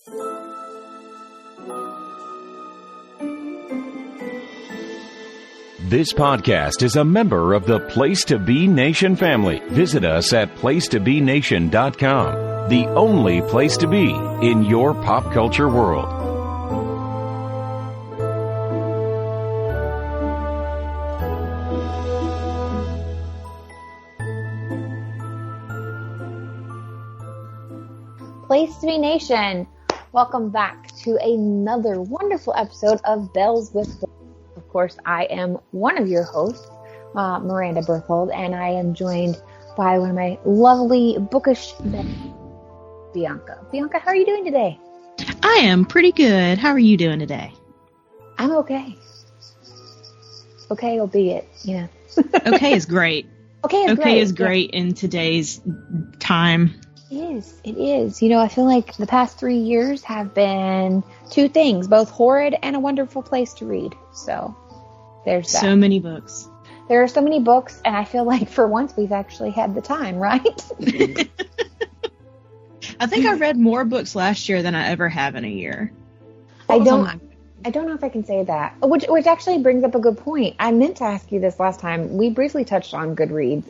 This podcast is a member of the Place to Be Nation family. Visit us at placetobenation.com, the only place to be in your pop culture world. Place to Be Nation, welcome back to another wonderful episode of Bells with Books. Of course, I am one of your hosts, Miranda Berthold, and I am joined by one of my lovely bookish Bianca. Bianca, how are you doing today? I am pretty good. How are you doing today? I'm okay. Okay, albeit, yeah. Okay is great. Okay is great in today's time. It is. You know, I feel like the past 3 years have been two things, both horrid and a wonderful place to read. So there's that. So many books. There are so many books, and I feel like for once we've actually had the time, right? I think I read more books last year than I ever have in a year. I don't know if I can say that, which actually brings up a good point. I meant to ask you this last time. We briefly touched on Goodreads.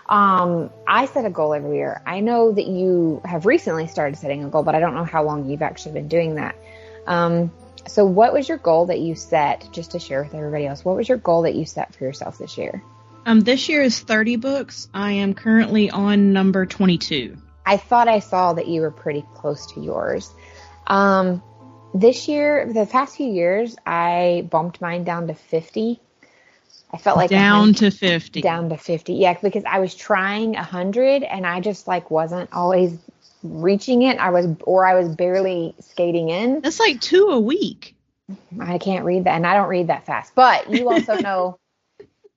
I set a goal every year. I know that you have recently started setting a goal, but I don't know how long you've actually been doing that. So what was your goal that you set, just to share with everybody else? What was your goal that you set for yourself this year? This year is 30 books. I am currently on number 22. I thought I saw that you were pretty close to yours. This year, the past few years, I bumped mine down to 50. I felt like down to 50. Down to 50. Yeah, because I was trying 100 and I just wasn't always reaching it. I was barely skating in. That's like 2 a week. I can't read that, and I don't read that fast. But you also know,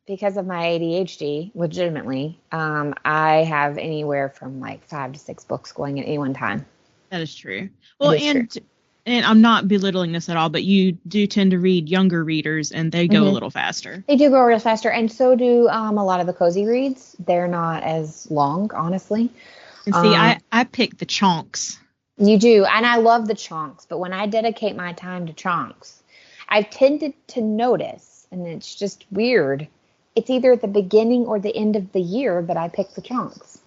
because of my ADHD, legitimately, I have anywhere from 5 to 6 books going at any one time. That is true. Well, and I'm not belittling this at all, but you do tend to read younger readers, and they go a little faster. They do go a little faster, and so do a lot of the cozy reads. They're not as long, honestly. And see, I pick the chunks. You do, and I love the chunks, but when I dedicate my time to chunks, I've tended to notice, and it's just weird, it's either at the beginning or the end of the year that I pick the chunks.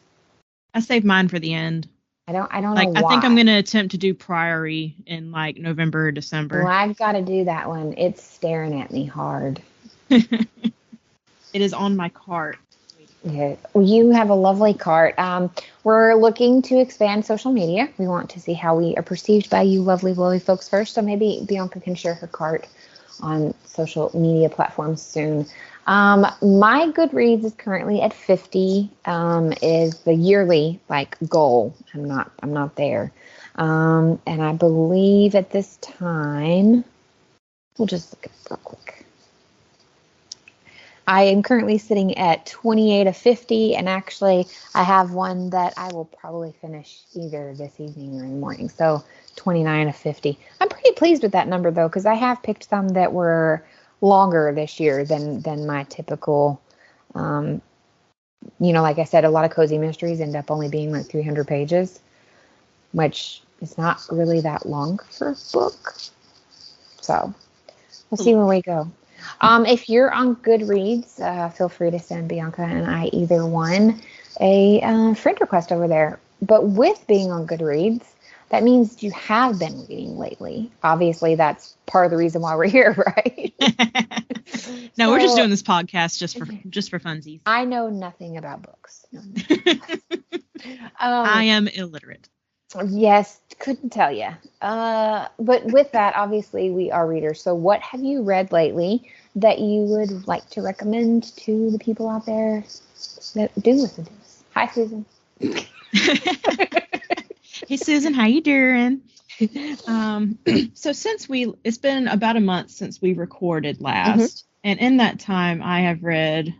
I save mine for the end. I don't know why. I think I'm going to attempt to do Priory in November or December. Well, I've got to do that one. It's staring at me hard. It is on my cart. Yeah. You have a lovely cart. We're looking to expand social media. We want to see how we are perceived by you lovely folks first. So maybe Bianca can share her cart on social media platforms soon. My Goodreads is currently at 50, is the yearly goal. I'm not there. And I believe at this time, we'll just look at it real quick. I am currently sitting at 28 of 50, and actually I have one that I will probably finish either this evening or in the morning. So 29 of 50. I'm pretty pleased with that number though, because I have picked some that were longer this year than my typical, like I said, a lot of cozy mysteries end up only being 300 pages, which is not really that long for a book. So we'll see where we go. If you're on Goodreads, feel free to send Bianca and I either one a friend request over there. But with being on Goodreads, that means you have been reading lately. Obviously, that's part of the reason why we're here, right? No, we're just doing this podcast just for funsies. I know nothing about books. No. I am illiterate. Yes, couldn't tell you. But with that, obviously, we are readers. So what have you read lately that you would like to recommend to the people out there that do listen to us? Hi, Susan. Hey, Susan, how you doing? So it's been about a month since we recorded last, and in that time, I have read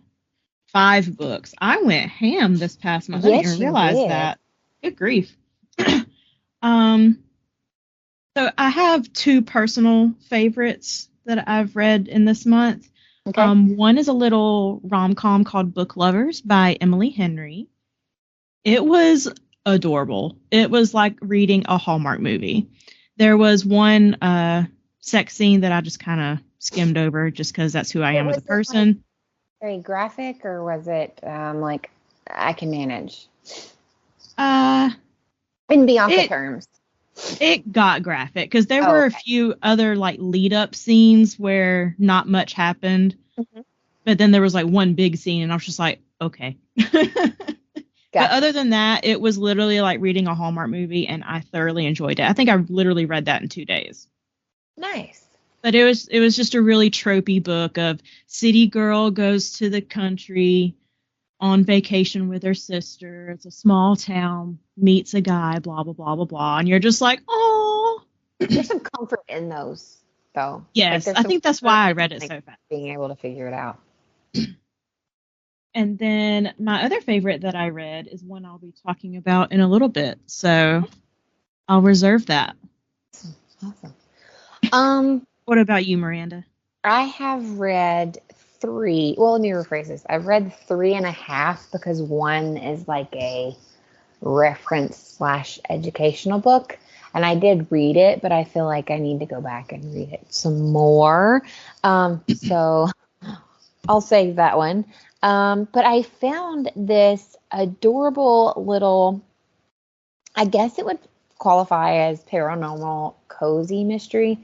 5 books. I went ham this past month. Yes, I didn't even realize that. Good grief. So I have 2 personal favorites that I've read in this month. Okay. One is a little rom-com called Book Lovers by Emily Henry. It was adorable. It was like reading a Hallmark movie. There was one sex scene that I just kind of skimmed over just because that's who I am as a person. Very graphic, or was it like I can manage? In Bianca terms. It got graphic because there were a few other like lead up scenes where not much happened, but then there was like one big scene, and I was just like, okay. But other than that, it was literally like reading a Hallmark movie, and I thoroughly enjoyed it. I think I literally read that in 2 days. Nice. But it was just a really tropey book of city girl goes to the country on vacation with her sister. It's a small town, meets a guy, blah, blah, blah, blah, blah. And you're just like, oh. There's some comfort in those, though. Yes, I think that's why I read it so fast. Being able to figure it out. And then my other favorite that I read is one I'll be talking about in a little bit. So I'll reserve that. Awesome. What about you, Miranda? I have read 3. Well, let me rephrase this. I've read 3.5 because one is like a reference / educational book. And I did read it, but I feel like I need to go back and read it some more. So I'll save that one. But I found this adorable little, I guess it would qualify as paranormal cozy mystery.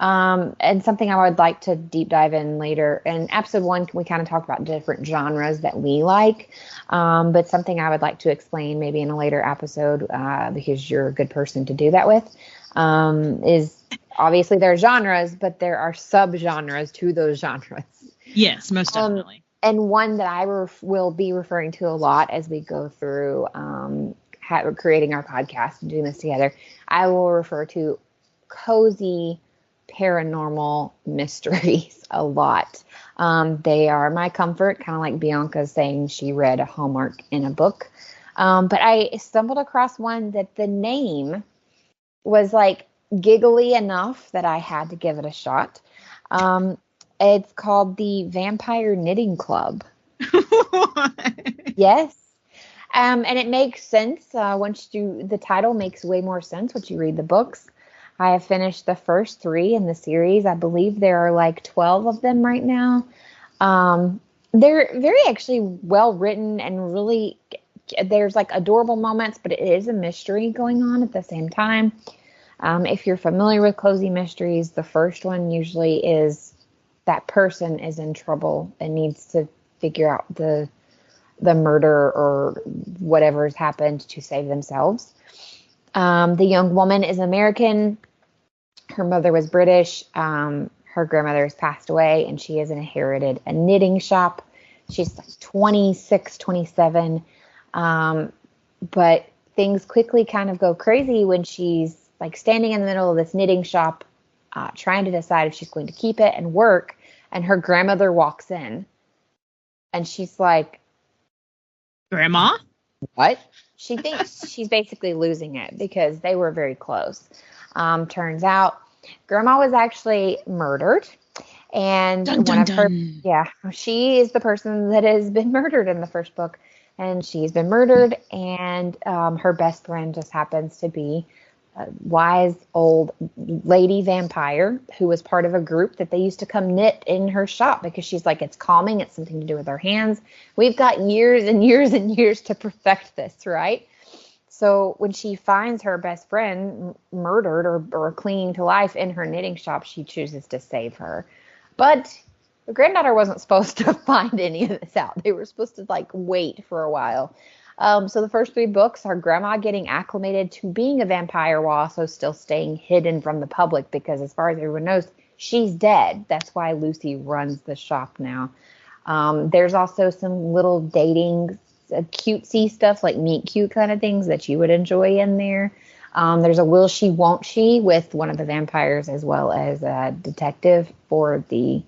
And something I would like to deep dive in later. In episode 1, we kind of talked about different genres that we like. But something I would like to explain maybe in a later episode, because you're a good person to do that with, is obviously there are genres, but there are subgenres to those genres. Yes, most definitely. And one that I will be referring to a lot as we go through creating our podcast and doing this together, I will refer to cozy paranormal mysteries a lot. They are my comfort, kind of like Bianca saying she read a Hallmark in a book. But I stumbled across one that the name was like giggly enough that I had to give it a shot. It's called the Vampire Knitting Club. Yes. And it makes sense. The title makes way more sense once you read the books. I have finished the first 3 in the series. I believe there are like 12 of them right now. They're very actually well written and really, there's like adorable moments, but it is a mystery going on at the same time. If you're familiar with cozy mysteries, the first one usually is that person is in trouble and needs to figure out the murder or whatever has happened to save themselves. The young woman is American. Her mother was British. Her grandmother has passed away, and she has inherited a knitting shop. She's like 26, 27. But things quickly kind of go crazy when she's like standing in the middle of this knitting shop, trying to decide if she's going to keep it and work. And her grandmother walks in, and she's like, Grandma? What? She thinks she's basically losing it because they were very close. Turns out Grandma was actually murdered. And dun, dun, dun. She is the person that has been murdered in the first book. And she's been murdered, and her best friend just happens to be a wise old lady vampire who was part of a group that they used to come knit in her shop because she's like, it's calming. It's something to do with our hands. We've got years and years and years to perfect this, right? So when she finds her best friend murdered or clinging to life in her knitting shop, she chooses to save her. But the granddaughter wasn't supposed to find any of this out. They were supposed to like wait for a while. So the first 3 books are Grandma getting acclimated to being a vampire while also still staying hidden from the public because as far as everyone knows, she's dead. That's why Lucy runs the shop now. There's also some little dating, cutesy stuff like meet cute kind of things that you would enjoy in there. There's a will she, won't she with one of the vampires as well as a detective for the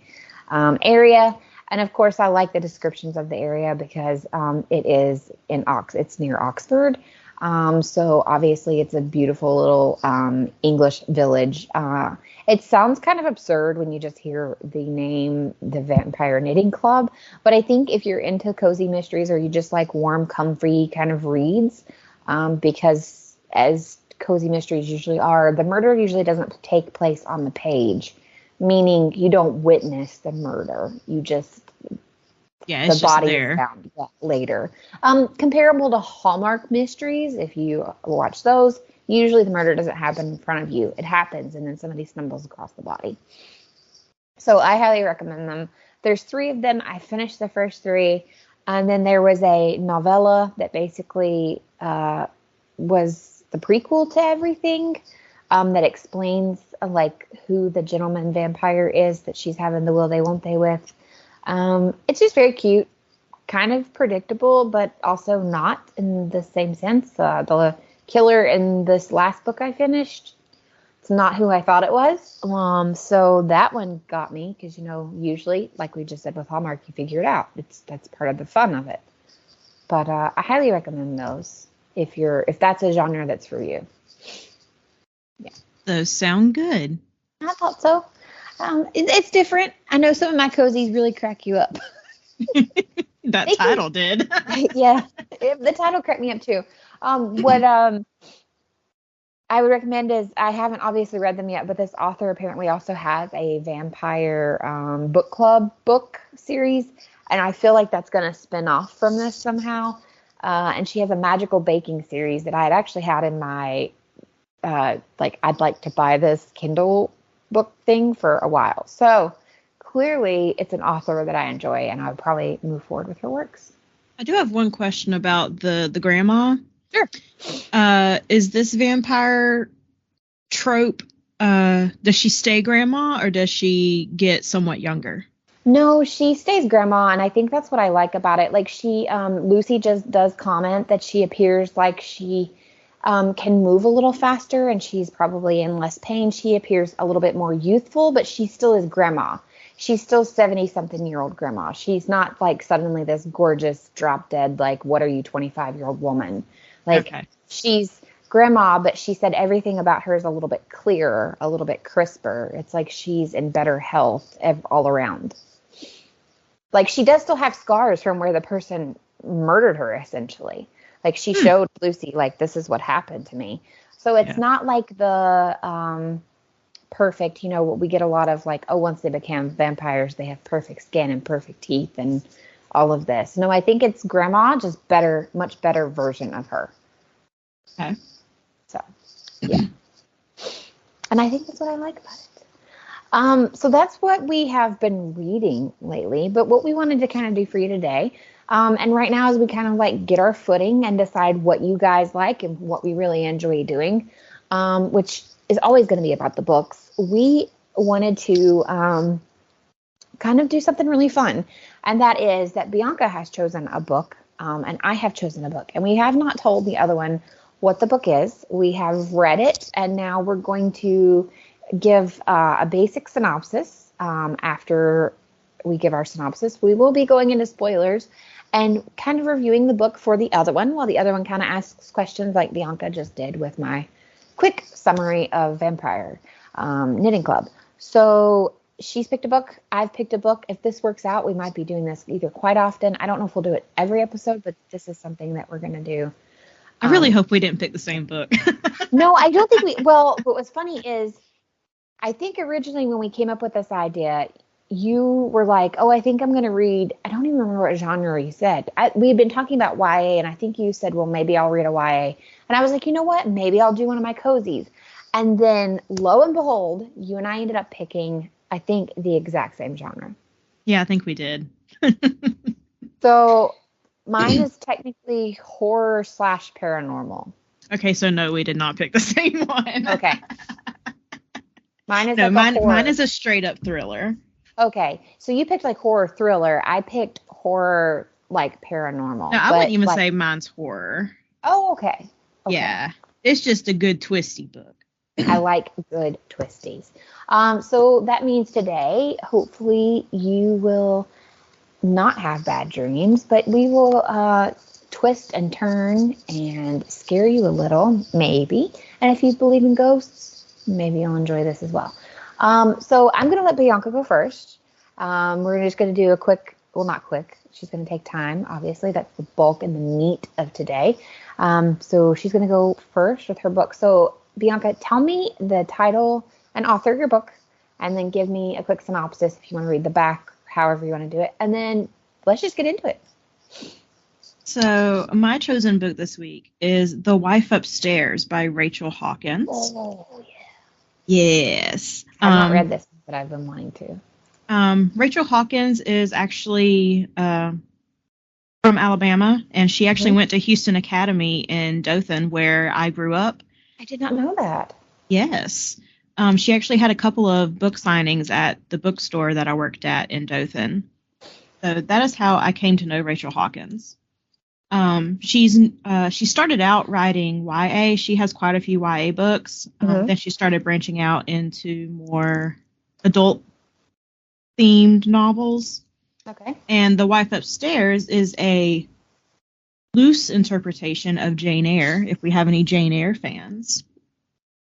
area. And of course, I like the descriptions of the area because it is it's near Oxford. So obviously it's a beautiful little English village. It sounds kind of absurd when you just hear the name, the Vampire Knitting Club. But I think if you're into cozy mysteries or you just like warm, comfy kind of reads, because as cozy mysteries usually are, the murder usually doesn't take place on the page, meaning you don't witness the murder. You just, it's the just body there. is found later. Comparable to Hallmark mysteries, if you watch those, usually the murder doesn't happen in front of you. It happens, and then somebody stumbles across the body. So I highly recommend them. There's 3 of them. I finished the first 3. And then there was a novella that basically was the prequel to everything, that explains like who the gentleman vampire is that she's having the will they won't they with. It's just very cute, kind of predictable, but also not in the same sense. The killer in this last book I finished, it's not who I thought it was. So that one got me because, usually, like we just said with Hallmark, you figure it out. That's part of the fun of it. But I highly recommend those if that's a genre that's for you. Yeah. Those sound good. I thought so. It's different. I know some of my cozies really crack you up. That title did. Yeah, the title cracked me up too. What I would recommend is, I haven't obviously read them yet, but this author apparently also has a vampire book club book series, and I feel like that's going to spin off from this somehow. And she has a magical baking series that I had actually had in my I'd like to buy this Kindle book thing for a while. So clearly it's an author that I enjoy, and I would probably move forward with her works. I do have one question about the grandma. Sure. Is this vampire trope, does she stay grandma or does she get somewhat younger? No, she stays grandma, and I think that's what I like about it. Like Lucy just does comment that she appears like she can move a little faster, and she's probably in less pain. She appears a little bit more youthful, but she still is grandma. She's still 70-something-year-old grandma. She's not like suddenly this gorgeous drop dead, like, what are you, 25-year-old woman? Like, okay. She's grandma, but she said everything about her is a little bit clearer, a little bit crisper. It's like she's in better health all around. Like, she does still have scars from where the person murdered her, essentially. Like, she showed Lucy, like, this is what happened to me. So it's not like the perfect, what we get a lot of, like, once they became vampires, they have perfect skin and perfect teeth and all of this. No, I think it's grandma, just better, much better version of her. Okay. So, yeah. And I think that's what I like about it. So that's what we have been reading lately. But what we wanted to kind of do for you today, and right now, as we kind of like get our footing and decide what you guys like and what we really enjoy doing, which is always going to be about the books, we wanted to kind of do something really fun. And that is that Bianca has chosen a book, and I have chosen a book. And we have not told the other one what the book is. We have read it, and now we're going to give a basic synopsis. After we give our synopsis, we will be going into spoilers and kind of reviewing the book for the other one, while the other one kind of asks questions like Bianca just did with my quick summary of Vampire Knitting Club. So she's picked a book. I've picked a book. If this works out, we might be doing this either quite often. I don't know if we'll do it every episode, but this is something that we're going to do. I really hope we didn't pick the same book. No, I don't think we, well, what was funny is I think originally when we came up with this idea, you were like, oh, I think I'm going to read, I don't even remember what genre you said. We had been talking about YA, and I think you said, well, maybe I'll read a YA. And I was like, you know what? Maybe I'll do one of my cozies. And then lo and behold, you and I ended up picking, I think, the exact same genre. Yeah, I think we did. So mine is technically horror / paranormal. Okay, so no, we did not pick the same one. Okay. Mine is mine is a straight up thriller. Okay, so you picked like horror thriller. I picked horror like paranormal. No, I wouldn't even say mine's horror. Oh, okay. Yeah, it's just a good twisty book. I like good twisties. So that means today, hopefully, you will not have bad dreams, but we will twist and turn and scare you a little, maybe. And if you believe in ghosts, maybe you'll enjoy this as well. So I'm going to let Bianca go first. We're just going to do a quick well, not quick. She's going to take time. Obviously, that's the bulk and the meat of today. So she's going to go first with her book. So Bianca, tell me the title and author of your book, and then give me a quick synopsis if you want to read the back, however you want to do it. And then let's just get into it. So my chosen book this week is The Wife Upstairs by Rachel Hawkins. Oh, yeah. Yes. I've not read this, but I've been wanting to. Rachel Hawkins is actually from Alabama, and she actually went to Houston Academy in Dothan, where I grew up. I did not know that. Yes. She actually had a couple of book signings at the bookstore that I worked at in Dothan. So that is how I came to know Rachel Hawkins. She started out writing YA. She has quite a few YA books. Then she started branching out into more adult themed novels. Okay. And The Wife Upstairs is a loose interpretation of Jane Eyre, if we have any Jane Eyre fans.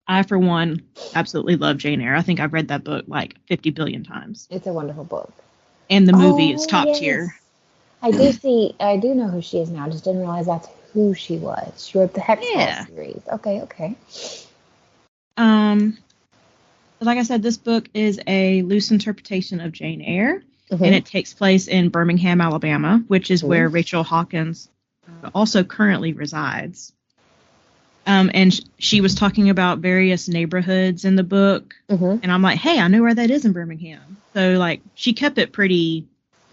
I, for one, absolutely love Jane Eyre. I think I've read that book like 50 billion times. It's a wonderful book. And the movie is top tier. I do know who she is now. I just didn't realize that's who she was. She wrote the Hextall series. Okay. Like I said, this book is a loose interpretation of Jane Eyre, and it takes place in Birmingham, Alabama, which is where Rachel Hawkins also currently resides. And she was talking about various neighborhoods in the book, and I'm like, hey, I know where that is in Birmingham. So, like, she kept it pretty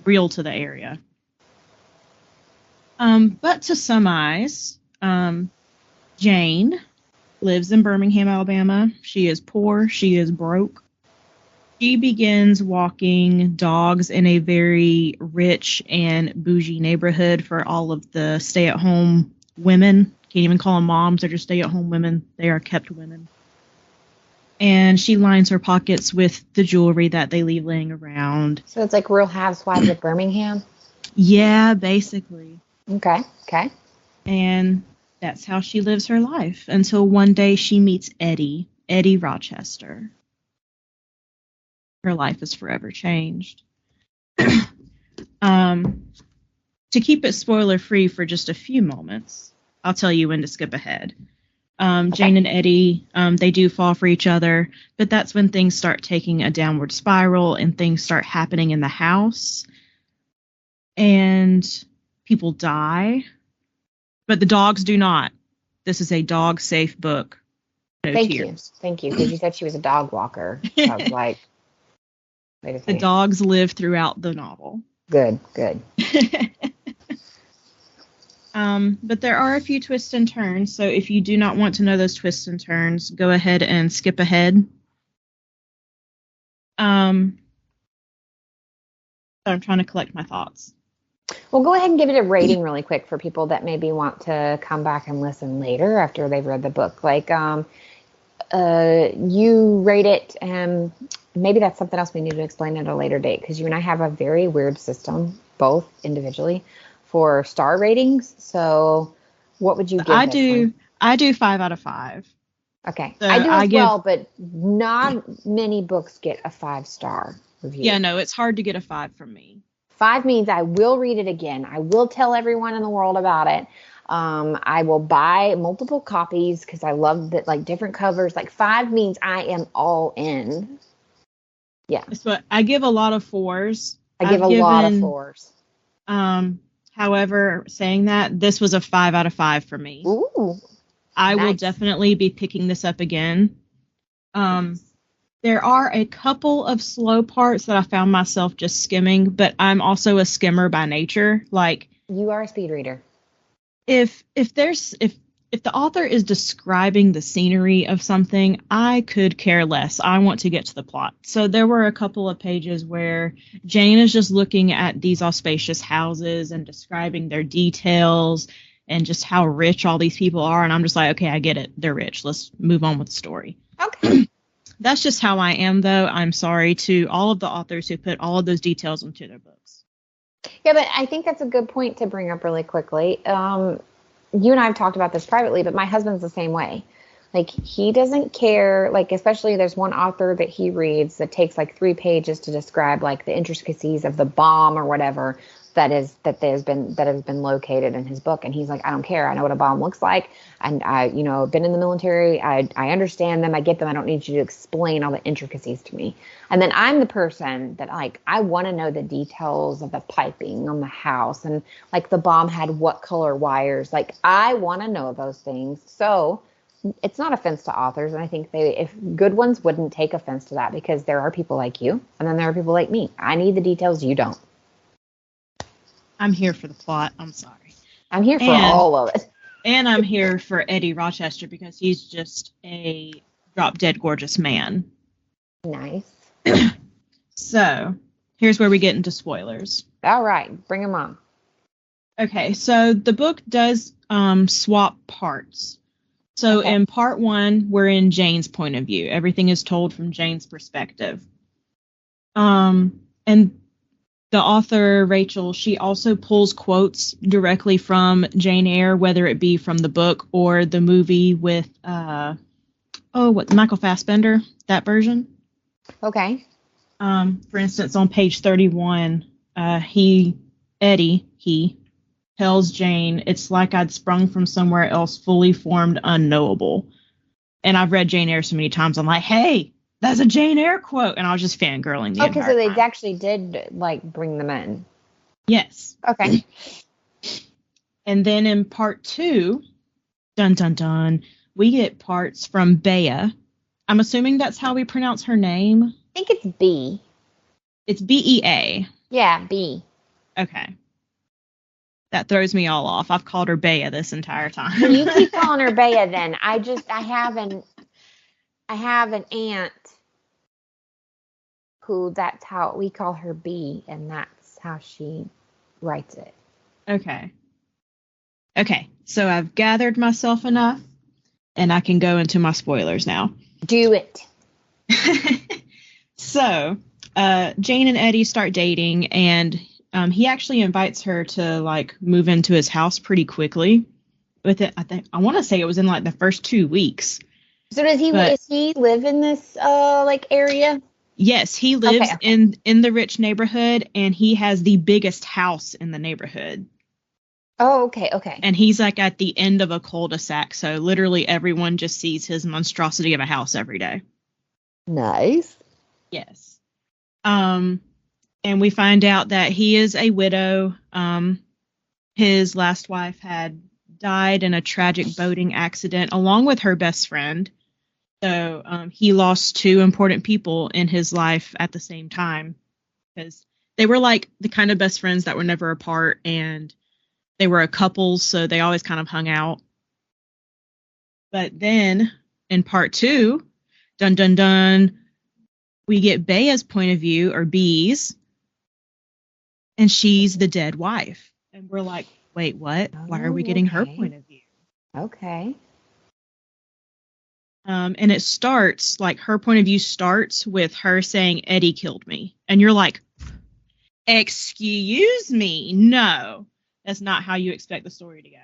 real to the area. But to summarize, Jane lives in Birmingham, Alabama. She is poor. She is broke. She begins walking dogs in a very rich and bougie neighborhood for all of the stay-at-home women. Can't even call them moms. They're just stay-at-home women. They are kept women. And she lines her pockets with the jewelry that they leave laying around. So it's like Real Housewives of Birmingham? Yeah, basically. Okay. And that's how she lives her life until one day she meets Eddie Rochester. Her life is forever changed. To keep it spoiler-free for just a few moments, I'll tell you when to skip ahead. Jane and Eddie, they do fall for each other, but that's when things start taking a downward spiral and things start happening in the house. And people die, but the dogs do not. This is a dog-safe book. No tears. Thank you, because you said she was a dog walker. I was like, wait a second. The dogs live throughout the novel. Good. But there are a few twists and turns, so if you do not want to know those twists and turns, go ahead and skip ahead. So I'm trying to collect my thoughts. Well, go ahead and give it a rating really quick for people that maybe want to come back and listen later after they've read the book. Like, you rate it, and maybe that's something else we need to explain at a later date, because you and I have a very weird system, both individually, for star ratings. So what would you give I do 5 out of 5. Okay. So I do as well, but not many books get a 5-star review. Yeah, no, it's hard to get a 5 from me. 5 means I will read it again. I will tell everyone in the world about it. I will buy multiple copies because I love that, like, different covers. Like, 5 means I am all in. Yeah. So I give a lot of 4s. I give a lot of 4s. However, saying that, this was a 5 out of 5 for me. Ooh. I Nice. will definitely be picking this up again. There are a couple of slow parts that I found myself just skimming, but I'm also a skimmer by nature. Like, You are a speed reader. if the author is describing the scenery of something, I could care less. I want to get to the plot. So there were a couple of pages where Jane is just looking at these auspicious houses and describing their details and just how rich all these people are. And I'm just like, okay, I get it. They're rich. Let's move on with the story. Okay. That's just how I am, though. I'm sorry to all of the authors who put all of those details into their books. Yeah, but I think that's a good point to bring up really quickly. You and I have talked about this privately, but my husband's the same way. Like, he doesn't care, like, especially there's one author that he reads that takes like 3 pages to describe like the intricacies of the bomb or whatever that has been located in his book. And he's like, I don't care. I know what a bomb looks like. And I, been in the military. I understand them. I get them. I don't need you to explain all the intricacies to me. And then I'm the person that, like, I want to know the details of the piping on the house, and like the bomb had what color wires. Like, I want to know those things. So it's not offense to authors. And I think if good ones wouldn't take offense to that, because there are people like you and then there are people like me. I need the details. You don't. I'm here for the plot. I'm sorry. I'm here for all of it. And I'm here for Eddie Rochester because he's just a drop-dead gorgeous man. Nice. So, here's where we get into spoilers. All right. Bring them on. Okay, so the book does swap parts. So in part 1, we're in Jane's point of view. Everything is told from Jane's perspective. And the author, Rachel, she also pulls quotes directly from Jane Eyre, whether it be from the book or the movie with, Michael Fassbender, that version. Okay. For instance, on page 31, Eddie tells Jane, it's like I'd sprung from somewhere else, fully formed, unknowable. And I've read Jane Eyre so many times, I'm like, hey, that's a Jane Eyre quote. And I was just fangirling the entire so they time. actually did, like, bring them in. Yes. Okay. And then in part 2, dun dun dun, we get parts from Bea. I'm assuming that's how we pronounce her name. I think it's B. It's Bea. Yeah, B. Okay. That throws me all off. I've called her Bea this entire time. Well, you keep calling her Bea then. I have an aunt who, that's how we call her B, and that's how she writes it. Okay. So I've gathered myself enough, and I can go into my spoilers now. Do it. So, Jane and Eddie start dating, and he actually invites her to, like, move into his house pretty quickly. With it, I want to say it was in like the first 2 weeks. So does he live in this area? Yes, he lives in the rich neighborhood, and he has the biggest house in the neighborhood. Oh, okay. And he's like at the end of a cul-de-sac, so literally everyone just sees his monstrosity of a house every day. Nice. Yes. And we find out that he is a widow. His last wife had died in a tragic boating accident along with her best friend. So he lost 2 important people in his life at the same time, because they were like the kind of best friends that were never apart, and they were a couple, so they always kind of hung out. But then in part 2, dun dun dun, we get Bea's point of view, or B's, and she's the dead wife. And we're like, wait, what? Why are we getting her point of view? Okay. And it starts, like, her point of view starts with her saying, Eddie killed me. And you're like, excuse me? No, that's not how you expect the story to go.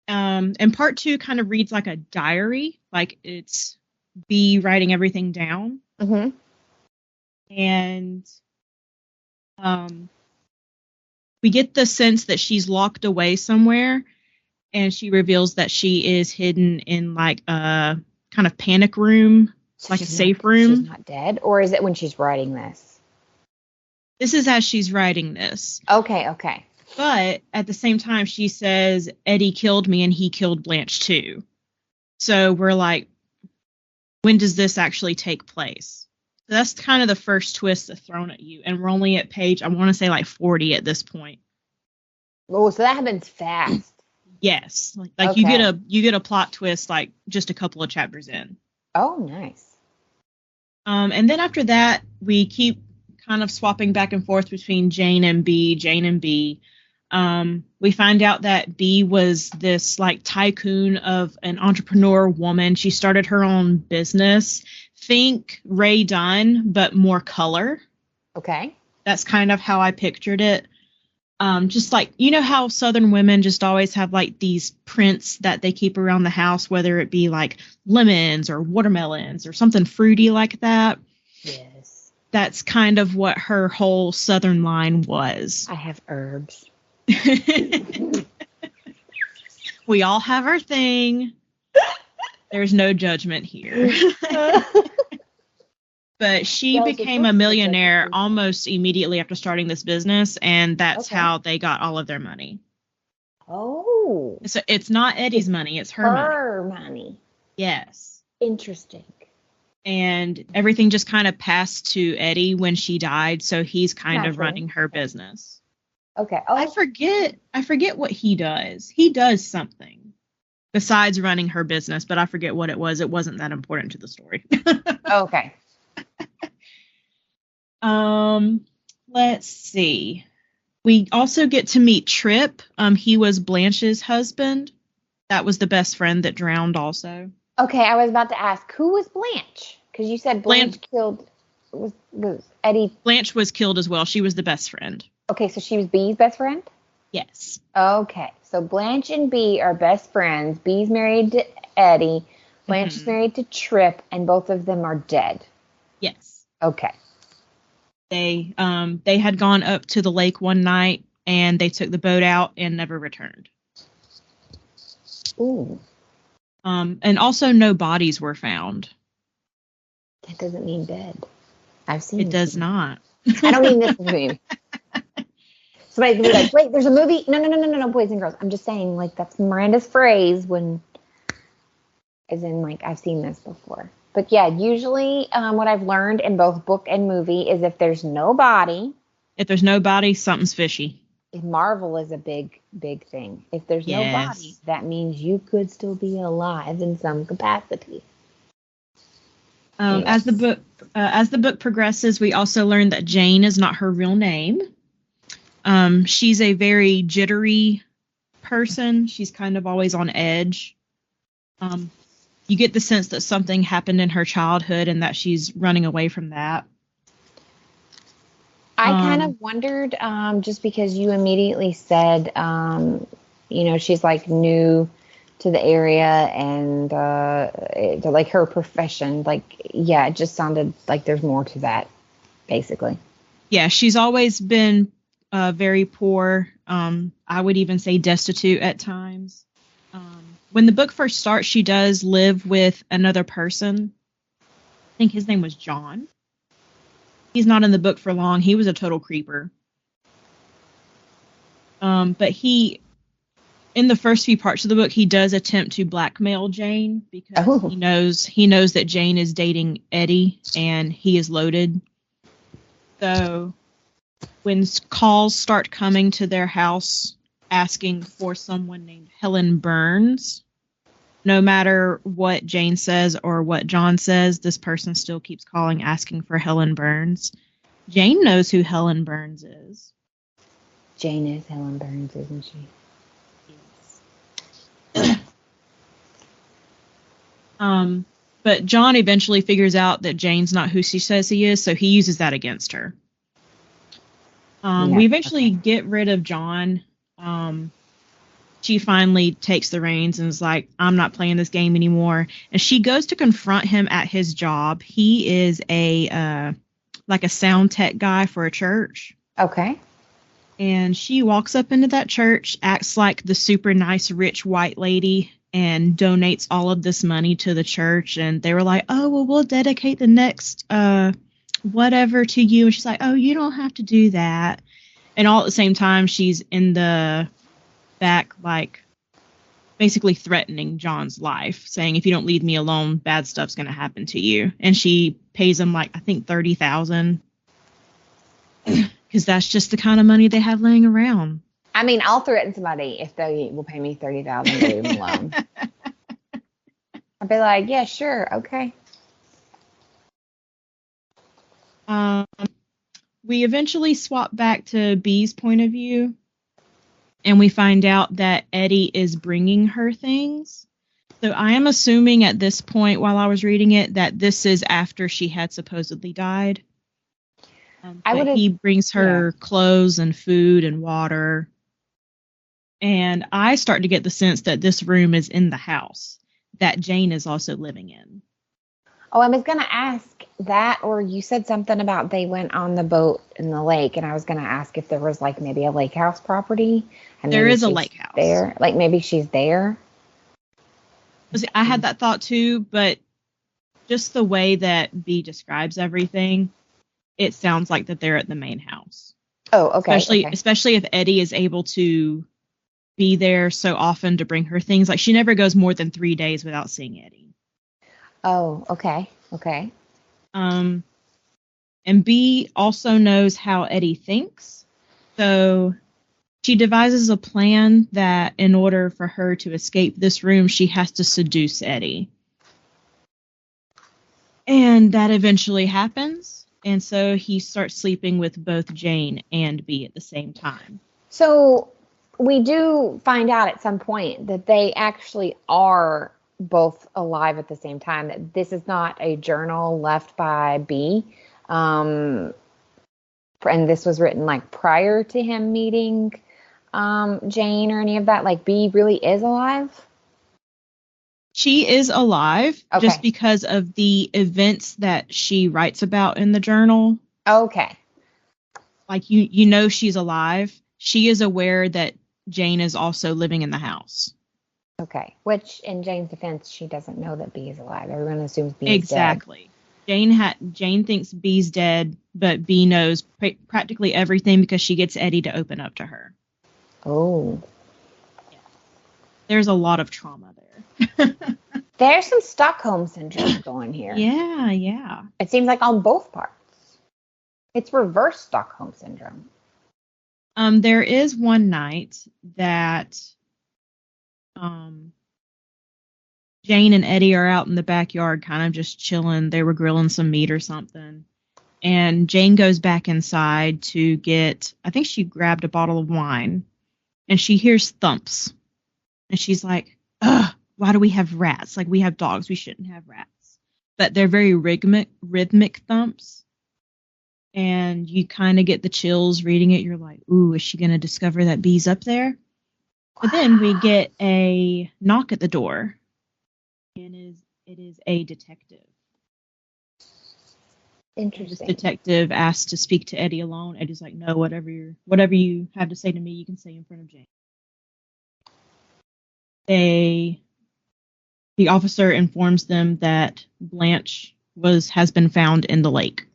And part 2 kind of reads like a diary, like it's B writing everything down. Mm-hmm. And we get the sense that she's locked away somewhere, and she reveals that she is hidden in like a kind of panic room, so like a safe room. She's not dead? Or is it when she's writing this? This is as she's writing this. Okay. But at the same time, she says, Eddie killed me and he killed Blanche too. So we're like, when does this actually take place? So that's kind of the first twist that's thrown at you. And we're only at page, I want to say like 40 at this point. Oh, so that happens fast. Yes. Like okay. you get a plot twist like just a couple of chapters in. Oh, nice. And then after that, we keep kind of swapping back and forth between Jane and B. We find out that B was this like tycoon of an entrepreneur woman. She started her own business. Think Ray Dunn, but more color. Okay. That's kind of how I pictured it. Just like, you know how Southern women just always have like these prints that they keep around the house, whether it be like lemons or watermelons or something fruity like that. Yes. That's kind of what her whole Southern line was. I have herbs. We all have our thing. There's no judgment here. But she became a millionaire almost immediately after starting this business, and that's how they got all of their money. Oh. So it's not Eddie's money, it's her money. Yes. Interesting. And everything just kind of passed to Eddie when she died, so he's kind of running her business. Okay. Oh. I forget what he does. He does something besides running her business, but I forget what it was. It wasn't that important to the story. Okay. Let's see. We also get to meet Tripp. He was Blanche's husband. That was the best friend that drowned also. Okay, I was about to ask, who was Blanche? Because you said Blanche killed, was Eddie. Blanche was killed as well. She was the best friend. Okay, so she was Bee's best friend? Yes. Okay, so Blanche and Bee are best friends. Bee's married to Eddie. Blanche is married to Tripp, and both of them are dead. Yes. Okay. They had gone up to the lake one night, and they took the boat out and never returned. Ooh. And also no bodies were found. That doesn't mean dead. I've seen it. Does not. I don't mean this movie. Somebody can be like, wait, there's a movie? No, boys and girls. I'm just saying, like, that's Miranda's phrase as in, like, I've seen this before. But yeah, usually what I've learned in both book and movie is if there's no body. If there's no body, something's fishy. Marvel is a big thing. If there's no body, that means you could still be alive in some capacity. As the book progresses, we also learn that Jane is not her real name. She's a very jittery person. She's kind of always on edge. You get the sense that something happened in her childhood and that she's running away from that. I kind of wondered, just because you immediately said, she's like new to the area and like her profession. Like, yeah, it just sounded like there's more to that, basically. Yeah, she's always been very poor. I would even say destitute at times. When the book first starts, she does live with another person. I think his name was John. He's not in the book for long. He was a total creeper. But in the first few parts of the book, he does attempt to blackmail Jane because he knows that Jane is dating Eddie and he is loaded. So when calls start coming to their house asking for someone named Helen Burns, no matter what Jane says or what John says, this person still keeps calling asking for Helen Burns. Jane knows who Helen Burns is. Jane is Helen Burns, isn't she? Yes. But John eventually figures out that Jane's not who she says he is, so he uses that against her. We eventually get rid of John. She finally takes the reins and is like, I'm not playing this game anymore. And she goes to confront him at his job. He is a sound tech guy for a church. Okay. And she walks up into that church, acts like the super nice, rich white lady, and donates all of this money to the church. And they were like, oh, well, we'll dedicate the next whatever to you. And she's like, oh, you don't have to do that. And all at the same time, she's in the back, like, basically threatening John's life, saying, if you don't leave me alone, bad stuff's going to happen to you. And she pays him, like, I think $30,000. Because that's just the kind of money they have laying around. I mean, I'll threaten somebody if they will pay me $30,000 to leave them alone. I'll be like, yeah, sure, okay. We eventually swap back to Bee's point of view, and we find out that Eddie is bringing her things. So I am assuming at this point, while I was reading it, that this is after she had supposedly died. But he brings her clothes and food and water. And I start to get the sense that this room is in the house that Jane is also living in. Oh, I was going to ask that, or you said something about they went on the boat in the lake, and I was going to ask if there was like maybe a lake house property. And there is a lake house there. Like maybe she's there. See, I had that thought too, but just the way that B describes everything, it sounds like that they're at the main house. Oh, okay. Especially if Eddie is able to be there so often to bring her things. Like she never goes more than 3 days without seeing Eddie. Oh, okay. Okay. And B also knows how Eddie thinks. So she devises a plan that in order for her to escape this room, she has to seduce Eddie. And that eventually happens. And so he starts sleeping with both Jane and B at the same time. So we do find out at some point that they actually are both alive at the same time, that this is not a journal left by B. And this was written like prior to him meeting Jane or any of that. Like B really is alive? She is alive just because of the events that she writes about in the journal. Okay. Like you know she's alive. She is aware that Jane is also living in the house. Okay. Which, in Jane's defense, she doesn't know that B is alive. Everyone assumes B is exactly. Dead. Jane thinks B's dead, but B knows practically everything because she gets Eddie to open up to her. Oh. Yeah. There's a lot of trauma there. There's some Stockholm syndrome going here. Yeah. It seems like on both parts. It's reverse Stockholm syndrome. There is one night that Jane and Eddie are out in the backyard kind of just chilling. They were grilling some meat or something. And Jane goes back inside to get, I think she grabbed a bottle of wine. And she hears thumps. And she's like, ugh, why do we have rats? Like, we have dogs. We shouldn't have rats. But they're very rhythmic thumps. And you kind of get the chills reading it. You're like, ooh, is she going to discover that B's up there? But then we get a knock at the door, and it is a detective. Interesting. This detective asks to speak to Eddie alone. Eddie's like, no, whatever you have to say to me, you can say in front of Jane. The officer informs them that Blanche has been found in the lake.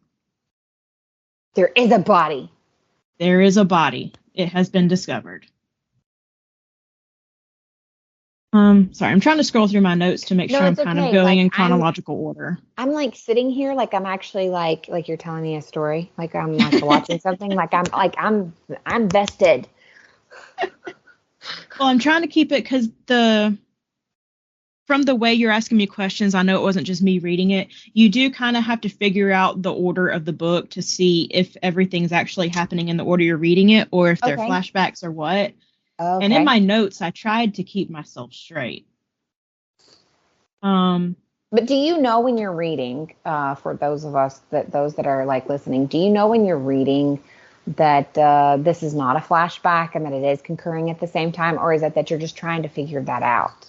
There is a body. There is a body. It has been discovered. Sorry, I'm trying to scroll through my notes to make sure I'm kind of going in chronological order. I'm like sitting here like I'm actually like you're telling me a story. Like I'm like watching something. I'm vested. Well, I'm trying to keep it because from the way you're asking me questions, I know it wasn't just me reading it. You do kind of have to figure out the order of the book to see if everything's actually happening in the order you're reading it, or if they're flashbacks or what. Okay. And in my notes, I tried to keep myself straight. But do you know when you're reading, for those that are like listening, do you know when you're reading that this is not a flashback and that it is concurring at the same time, or is it that you're just trying to figure that out?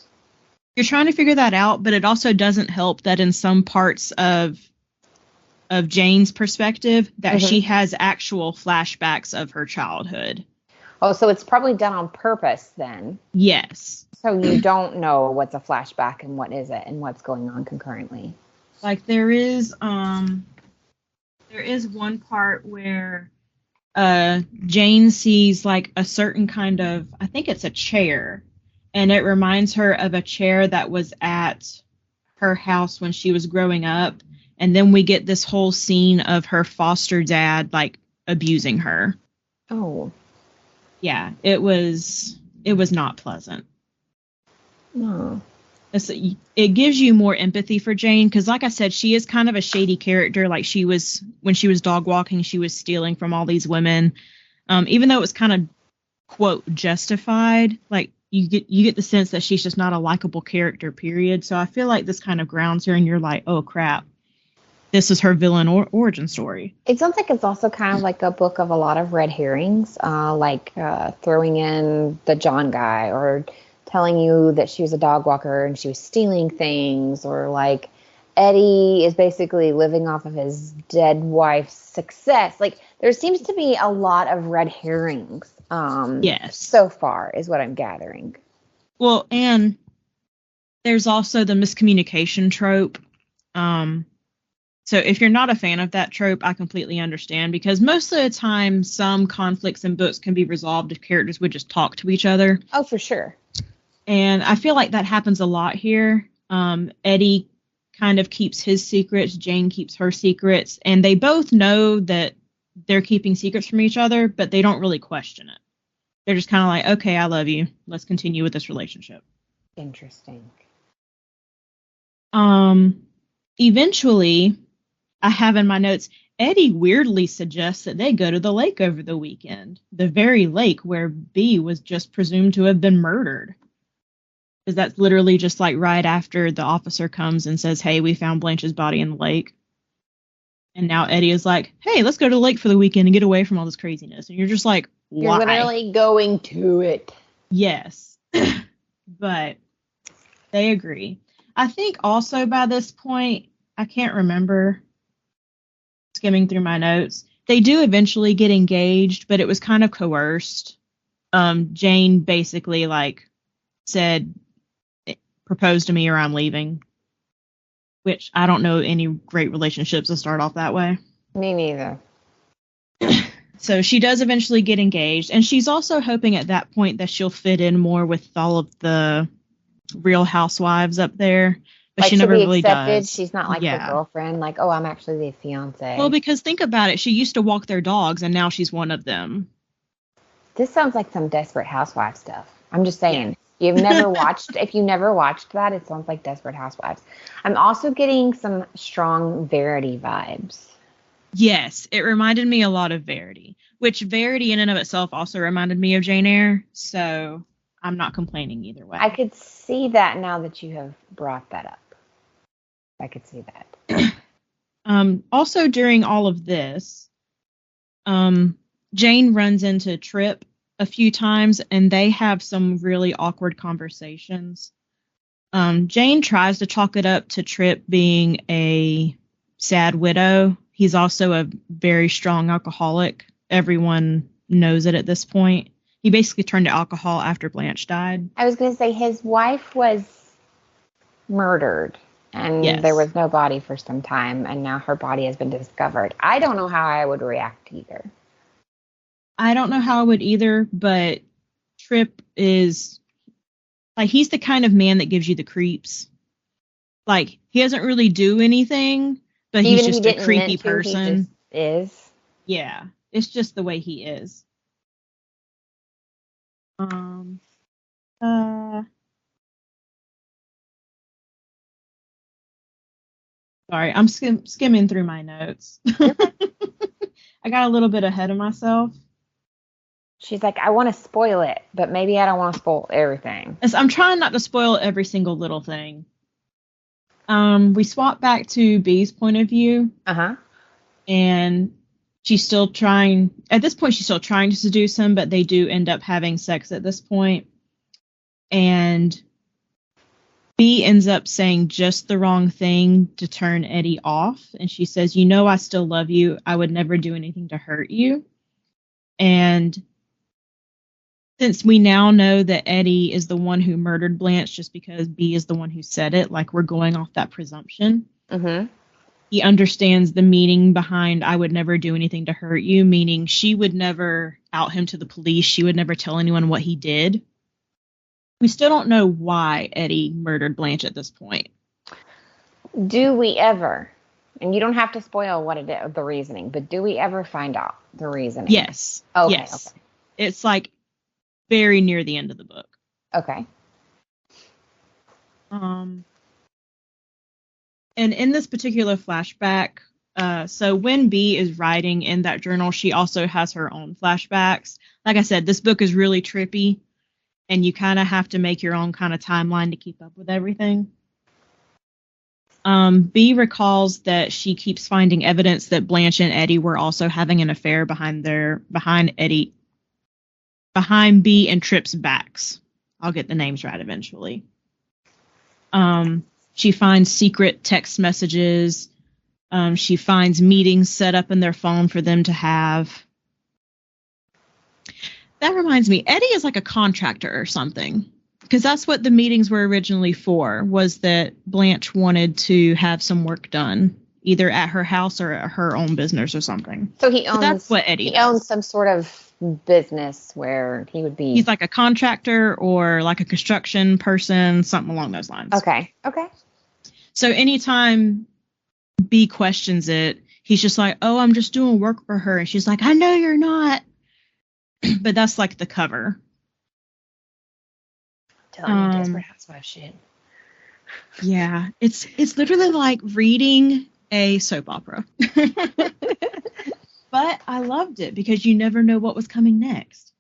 You're trying to figure that out, but it also doesn't help that in some parts of Jane's perspective that she has actual flashbacks of her childhood. Oh, so it's probably done on purpose then. Yes. So you don't know what's a flashback and what is it and what's going on concurrently. Like there is one part where Jane sees like a certain kind of, I think it's a chair, and it reminds her of a chair that was at her house when she was growing up. And then we get this whole scene of her foster dad like abusing her. Oh. Yeah, it was not pleasant. No. It gives you more empathy for Jane because, like I said, she is kind of a shady character. Like when she was dog walking, she was stealing from all these women. Even though it was kind of, quote, justified, like you get the sense that she's just not a likable character, period. So I feel like this kind of grounds her and you're like, oh, crap. this is her villain origin story. It sounds like it's also kind of like a book of a lot of red herrings, like throwing in the John guy, or telling you that she was a dog walker and she was stealing things, or like Eddie is basically living off of his dead wife's success. Like, there seems to be a lot of red herrings. Yes. So far is what I'm gathering. Well, and there's also the miscommunication trope. So if you're not a fan of that trope, I completely understand, because most of the time some conflicts in books can be resolved if characters would just talk to each other. Oh, for sure. And I feel like that happens a lot here. Eddie kind of keeps his secrets, Jane keeps her secrets, and they both know that they're keeping secrets from each other, but they don't really question it. They're just kind of like, okay, I love you. Let's continue with this relationship. Interesting. Eventually, I have in my notes, Eddie weirdly suggests that they go to the lake over the weekend. The very lake where B was just presumed to have been murdered. Because that's literally just like right after the officer comes and says, hey, we found Blanche's body in the lake. And now Eddie is like, hey, let's go to the lake for the weekend and get away from all this craziness. And you're just like, why? You're literally going to it. Yes. But they agree. I think also by this point, I can't remember, skimming through my notes, they do eventually get engaged, but it was kind of coerced. Jane basically said, propose to me or I'm leaving, which I don't know any great relationships that start off that way. Me neither. So she does eventually get engaged, and she's also hoping at that point that she'll fit in more with all of the Real Housewives up there, but she never really does. She's not like her girlfriend, like, oh, I'm actually the fiance. Well, because think about it, she used to walk their dogs, and now she's one of them. This sounds like some Desperate Housewives stuff. I'm just saying. Yeah. You've never watched, if you never watched that, it sounds like Desperate Housewives. I'm also getting some strong Verity vibes. Yes, it reminded me a lot of Verity, which Verity in and of itself also reminded me of Jane Eyre, so I'm not complaining either way. I could see that now that you have brought that up. I could see that. Also, during all of this, Jane runs into Tripp a few times, and they have some really awkward conversations. Jane tries to chalk it up to Tripp being a sad widow. He's also a very strong alcoholic. Everyone knows it at this point. He basically turned to alcohol after Blanche died. I was going to say his wife was murdered, and there was no body for some time, and now her body has been discovered. I don't know how I would react either. I don't know how I would either, but Tripp is, he's the kind of man that gives you the creeps. He doesn't really do anything, but he's just a creepy person. He just is. Yeah, it's just the way he is. Sorry, I'm skimming through my notes. I got a little bit ahead of myself. She's like, I want to spoil it, but maybe I don't want to spoil everything. I'm trying not to spoil every single little thing. We swap back to B's point of view. Uh-huh. And she's still trying, at this point, she's still trying to seduce him, but they do end up having sex at this point. And B ends up saying just the wrong thing to turn Eddie off. And she says, you know, I still love you. I would never do anything to hurt you. And since we now know that Eddie is the one who murdered Blanche just because B is the one who said it, we're going off that presumption. Mm-hmm. He understands the meaning behind I would never do anything to hurt you, meaning she would never out him to the police. She would never tell anyone what he did. We still don't know why Eddie murdered Blanche at this point. Do we ever, and you don't have to spoil what it is, the reasoning, but do we ever find out the reasoning? Yes. Okay. Yes. Okay. It's very near the end of the book. Okay. And in this particular flashback, so when B is writing in that journal, she also has her own flashbacks. Like I said, this book is really trippy, and you kind of have to make your own kind of timeline to keep up with everything. B recalls that she keeps finding evidence that Blanche and Eddie were also having an affair behind B and Tripp's backs. I'll get the names right eventually. She finds secret text messages. She finds meetings set up in their phone for them to have. That reminds me, Eddie is like a contractor or something. Because that's what the meetings were originally for, was that Blanche wanted to have some work done, either at her house or at her own business or something. So he owns, that's what Eddie does. Owns some sort of business where he would be... He's like a contractor or like a construction person, something along those lines. Okay. So anytime B questions it, he's just like, oh, I'm just doing work for her. And she's like, I know you're not. But that's like the cover. Telling you Desperate Housewives shit. Yeah, it's literally like reading a soap opera. But I loved it because you never know what was coming next.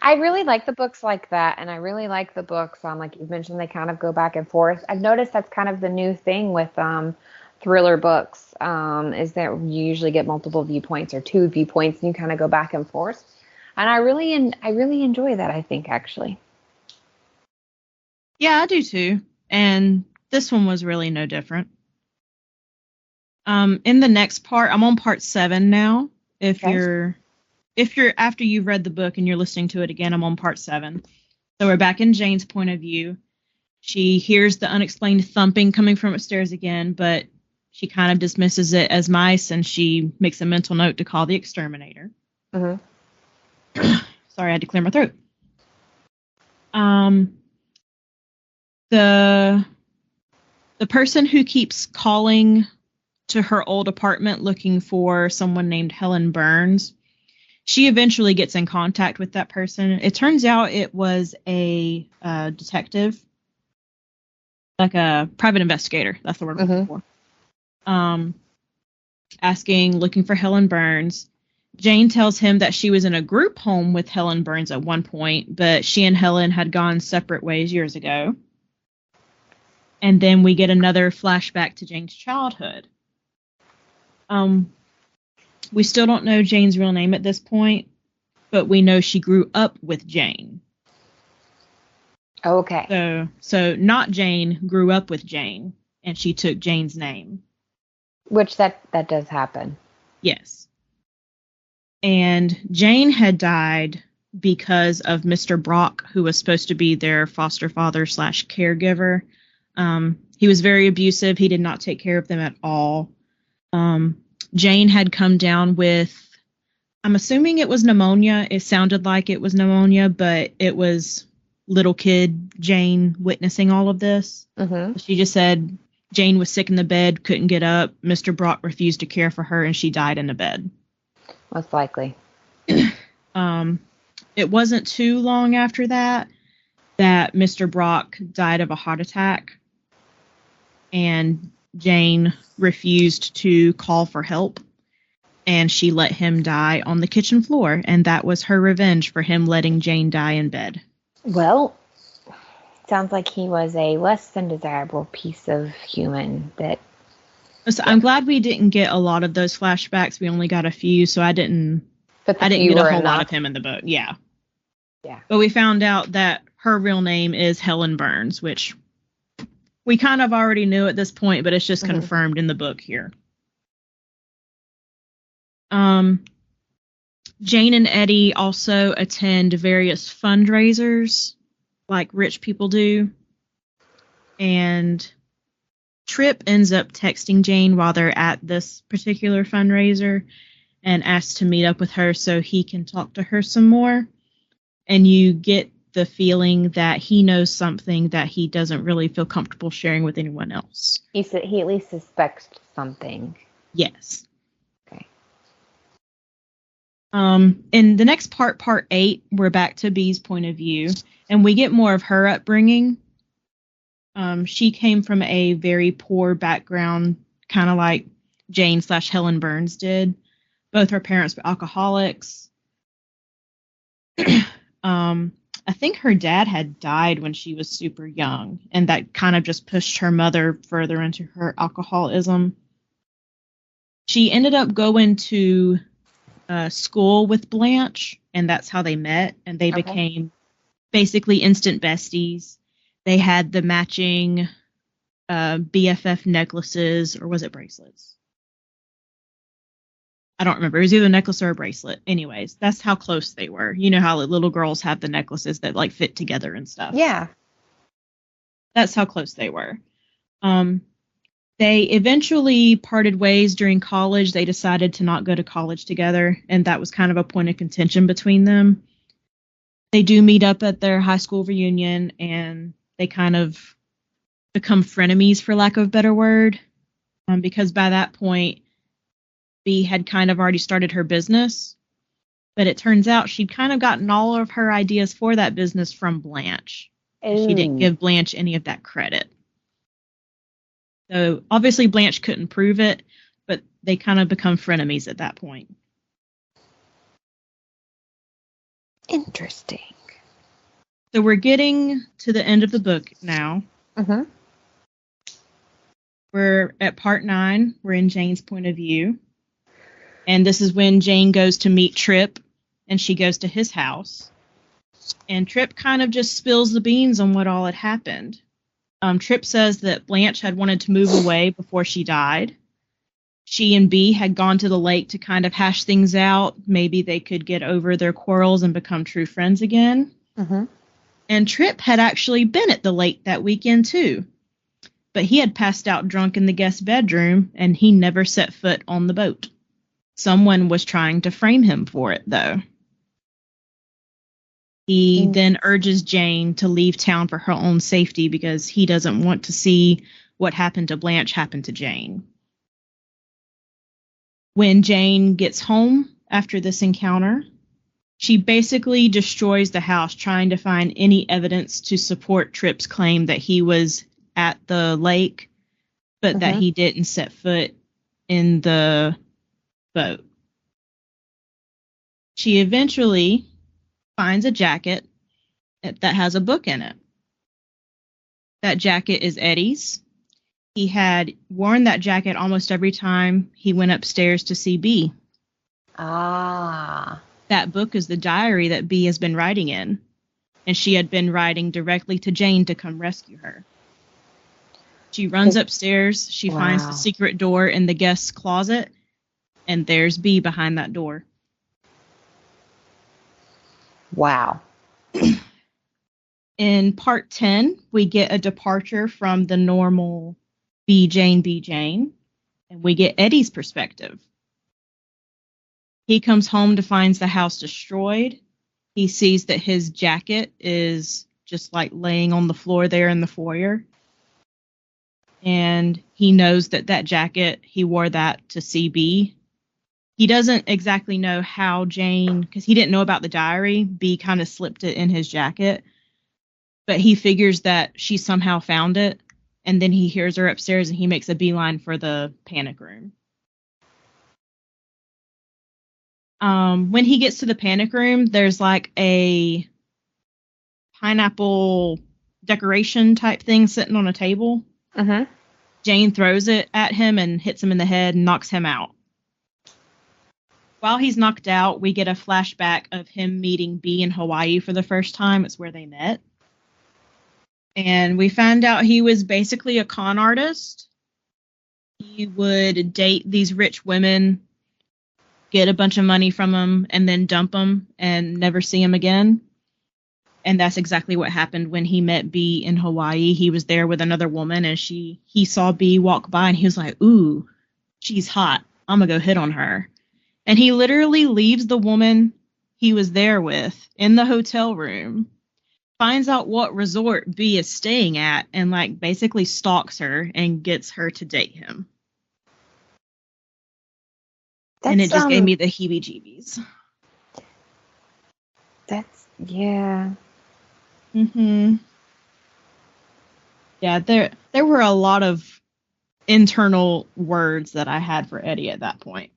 I really like the books like that, and I really like the books on, like you mentioned, they kind of go back and forth. I've noticed that's kind of the new thing with thriller books, is that you usually get multiple viewpoints or two viewpoints, and you kind of go back and forth. And I really enjoy that, I think, actually. Yeah, I do too. And this one was really no different. In the next part, I'm on part 7 now. If you're after you've read the book and you're listening to it again, I'm on part 7. So we're back in Jane's point of view. She hears the unexplained thumping coming from upstairs again, but she kind of dismisses it as mice, and she makes a mental note to call the exterminator. Mm-hmm. Sorry, I had to clear my throat. The person who keeps calling to her old apartment looking for someone named Helen Burns, she eventually gets in contact with that person. It turns out it was a detective, like a private investigator. That's the word I'm looking for. Looking for Helen Burns. Jane tells him that she was in a group home with Helen Burns at one point, but she and Helen had gone separate ways years ago. And then we get another flashback to Jane's childhood. We still don't know Jane's real name at this point, but we know she grew up with Jane. Okay. So not Jane grew up with Jane, and she took Jane's name. Which that does happen. Yes. And Jane had died because of Mr. Brock, who was supposed to be their foster father / caregiver. He was very abusive. He did not take care of them at all. Jane had come down with, I'm assuming it was pneumonia. It sounded like it was pneumonia, but it was little kid Jane witnessing all of this. Mm-hmm. She just said Jane was sick in the bed, couldn't get up. Mr. Brock refused to care for her, and she died in the bed. Most likely. It wasn't too long after that Mr. Brock died of a heart attack, and Jane refused to call for help, and she let him die on the kitchen floor, and that was her revenge for him letting Jane die in bed. Well, sounds like he was a less than desirable piece of human that... So I'm glad we didn't get a lot of those flashbacks. We only got a few, so I didn't get a whole lot of him in the book. Yeah. But we found out that her real name is Helen Burns, which we kind of already knew at this point, but it's just confirmed in the book here. Jane and Eddie also attend various fundraisers like rich people do. And Tripp ends up texting Jane while they're at this particular fundraiser and asks to meet up with her so he can talk to her some more. And you get the feeling that he knows something that he doesn't really feel comfortable sharing with anyone else. He at least suspects something. Yes. Okay. In the next part 8, we're back to Bee's point of view, and we get more of her upbringing. She came from a very poor background, kind of like Jane / Helen Burns did. Both her parents were alcoholics. I think her dad had died when she was super young, and that kind of just pushed her mother further into her alcoholism. She ended up going to school with Blanche, and that's how they met, and they became basically instant besties. They had the matching BFF necklaces, or was it bracelets? I don't remember. It was either a necklace or a bracelet. Anyways, that's how close they were. You know how little girls have the necklaces that like fit together and stuff. Yeah. That's how close they were. They eventually parted ways during college. They decided to not go to college together, and that was kind of a point of contention between them. They do meet up at their high school reunion, and they kind of become frenemies, for lack of a better word, because by that point, Bea had kind of already started her business, but it turns out she'd kind of gotten all of her ideas for that business from Blanche. She didn't give Blanche any of that credit. So obviously Blanche couldn't prove it, but they kind of become frenemies at that point. Interesting. So we're getting to the end of the book now. Mm-hmm. We're at part 9. We're in Jane's point of view. And this is when Jane goes to meet Tripp, and she goes to his house. And Tripp kind of just spills the beans on what all had happened. Tripp says that Blanche had wanted to move away before she died. She and Bea had gone to the lake to kind of hash things out. Maybe they could get over their quarrels and become true friends again. Mm-hmm. And Tripp had actually been at the lake that weekend, too. But he had passed out drunk in the guest bedroom, and he never set foot on the boat. Someone was trying to frame him for it, though. He then urges Jane to leave town for her own safety because he doesn't want to see what happened to Blanche happen to Jane. When Jane gets home after this encounter, she basically destroys the house trying to find any evidence to support Tripp's claim that he was at the lake, but that he didn't set foot in the boat. She eventually finds a jacket that has a book in it. That jacket is Eddie's. He had worn that jacket almost every time he went upstairs to see Bea. Ah. That book is the diary that Bea has been writing in, and she had been writing directly to Jane to come rescue her. She runs upstairs. She finds the secret door in the guest's closet, and there's Bea behind that door. Wow. In part 10, we get a departure from the normal Bea Jane, and we get Eddie's perspective. He comes home to find the house destroyed. He sees that his jacket is just like laying on the floor there in the foyer. And he knows that jacket, he wore that to see Bea. He doesn't exactly know how Jane, because he didn't know about the diary, Bea kind of slipped it in his jacket. But he figures that she somehow found it. And then he hears her upstairs and he makes a beeline for the panic room. When he gets to the panic room, there's like a pineapple decoration type thing sitting on a table. Uh-huh. Jane throws it at him and hits him in the head and knocks him out. While he's knocked out, we get a flashback of him meeting Bea in Hawaii for the first time. It's where they met. And we find out he was basically a con artist. He would date these rich women, get a bunch of money from them, and then dump them and never see them again. And that's exactly what happened when he met Bea in Hawaii. He was there with another woman, and he saw Bea walk by, and he was like, ooh, she's hot. I'm going to go hit on her. And he literally leaves the woman he was there with in the hotel room, finds out what resort Bea is staying at, and like basically stalks her and gets her to date him. And it just gave me the heebie-jeebies. Yeah. Mm-hmm. Yeah, there were a lot of internal words that I had for Eddie at that point.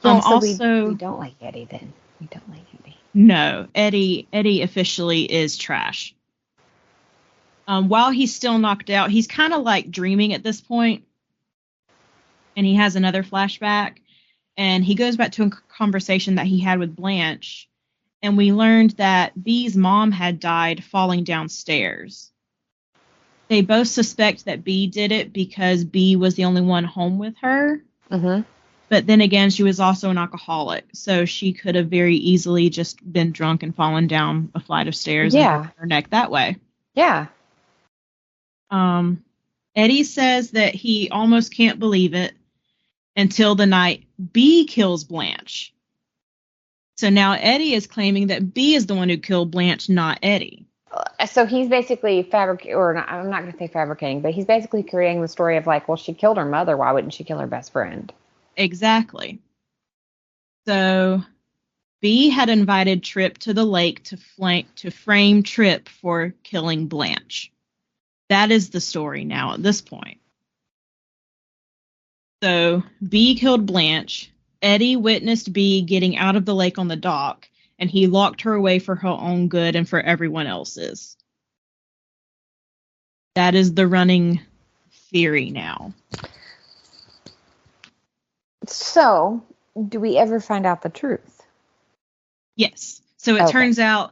So we don't like Eddie then. We don't like Eddie. No, Eddie officially is trash. While he's still knocked out, he's kind of like dreaming at this point, and he has another flashback, and he goes back to a conversation that he had with Blanche, and we learned that Bee's mom had died falling downstairs. They both suspect that Bee did it because Bee was the only one home with her. Mm-hmm. But then again, she was also an alcoholic, so she could have very easily just been drunk and fallen down a flight of stairs and broken her neck that way. Yeah. Eddie says that he almost can't believe it until the night Bee kills Blanche. So now Eddie is claiming that Bee is the one who killed Blanche, not Eddie. So he's basically I'm not going to say fabricating, but he's basically creating the story of like, well, she killed her mother. Why wouldn't she kill her best friend? Exactly. So Bee had invited Tripp to the lake to frame Tripp for killing Blanche. That is the story now at this point. So Bee killed Blanche. Eddie witnessed Bee getting out of the lake on the dock, and he locked her away for her own good and for everyone else's. That is the running theory now. So, do we ever find out the truth? Yes. So it turns out,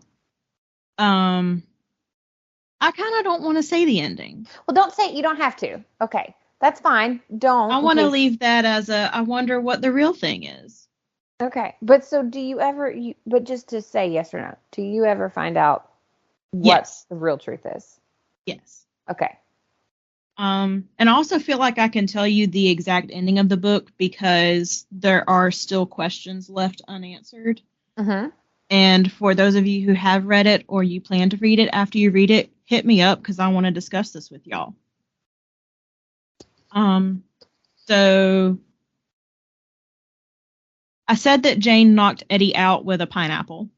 I kind of don't want to say the ending. Well, don't say it. You don't have to. Okay. That's fine. Don't. I want to leave that as I wonder what the real thing is. Okay. But so do you ever, but just to say yes or no, do you ever find out what the real truth is? Yes. Okay. And I also feel like I can tell you the exact ending of the book because there are still questions left unanswered. Mm-hmm. And for those of you who have read it or you plan to read it, after you read it, hit me up because I want to discuss this with y'all. So I said that Jane knocked Eddie out with a pineapple.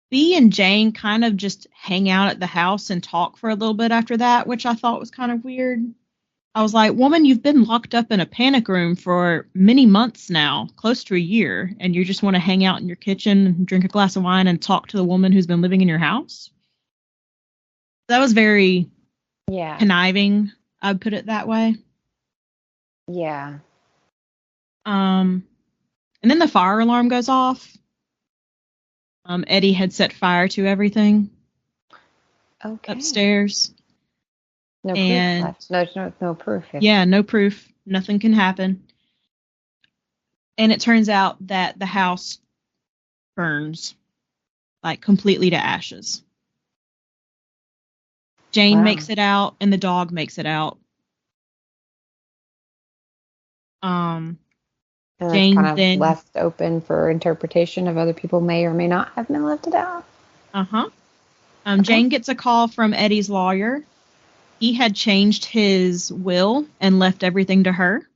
Bee and Jane kind of just hang out at the house and talk for a little bit after that, which I thought was kind of weird. I was like, woman, you've been locked up in a panic room for many months now, close to a year, and you just want to hang out in your kitchen, drink a glass of wine, and talk to the woman who's been living in your house? That was very conniving, I'd put it that way. Yeah. And then the fire alarm goes off. Eddie had set fire to everything upstairs. No proof. No proof. Yeah, no proof. Nothing can happen. And it turns out that the house burns, like, completely to ashes. Jane makes it out, and the dog makes it out. Jane kind of then left open for interpretation of other people may or may not have been lifted out. Jane gets a call from Eddie's lawyer. He had changed his will and left everything to her,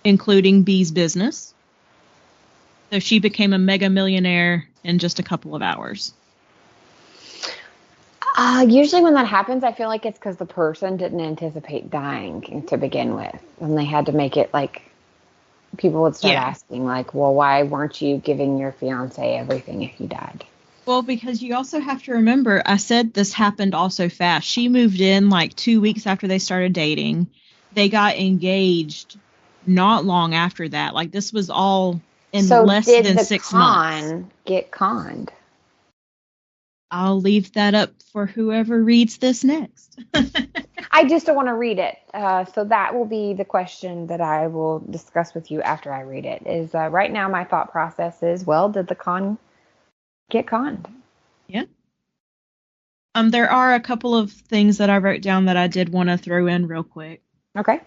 including Bee's business. So she became a mega millionaire in just a couple of hours. Usually when that happens, I feel like it's because the person didn't anticipate dying to begin with. And they had to make it like people would start asking, like, well, why weren't you giving your fiance everything if you died? Well, because you also have to remember, I said this happened also fast. She moved in like 2 weeks after they started dating. They got engaged not long after that. Like, this was all in less than 6 months. Get conned? I'll leave that up for whoever reads this next. I just don't want to read it. So that will be the question that I will discuss with you after I read it. Is right now my thought process is, well, did the con get conned? Yeah. There are a couple of things that I wrote down that I did want to throw in real quick. Okay.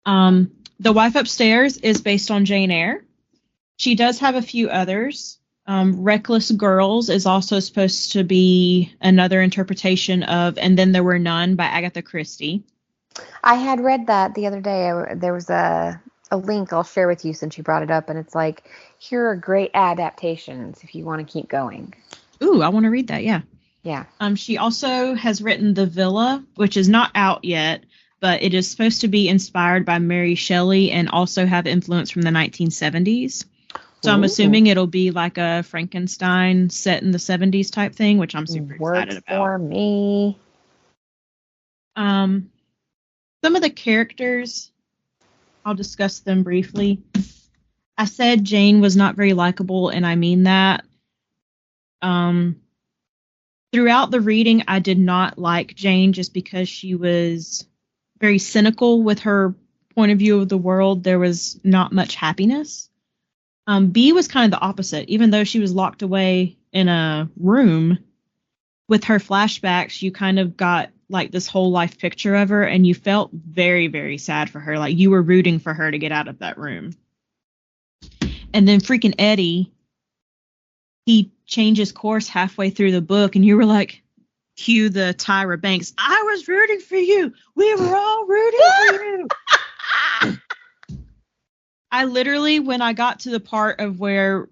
The Wife Upstairs is based on Jane Eyre. She does have a few others. Reckless Girls is also supposed to be another interpretation of And Then There Were None by Agatha Christie. I had read that the other day. There was a link I'll share with you since you brought it up, and it's like, here are great adaptations if you want to keep going. Ooh, I want to read that, yeah. Yeah. She also has written The Villa, which is not out yet, but it is supposed to be inspired by Mary Shelley and also have influence from the 1970s. So I'm Ooh. assuming it'll be like a Frankenstein set in the 70s type thing, which I'm super excited Works about. for me. Some of the characters, I'll discuss them briefly. I said Jane was not very likable, and I mean that. Throughout the reading, I did not like Jane just because she was very cynical with her point of view of the world. There was not much happiness. B was kind of the opposite. Even though she was locked away in a room, with her flashbacks, you kind of got like this whole life picture of her, and you felt very, very sad for her. Like you were rooting for her to get out of that room. And then freaking Eddie, he changes course halfway through the book, and you were like, cue the Tyra Banks. I was rooting for you. We were all rooting for you. I literally, when I got to the part of where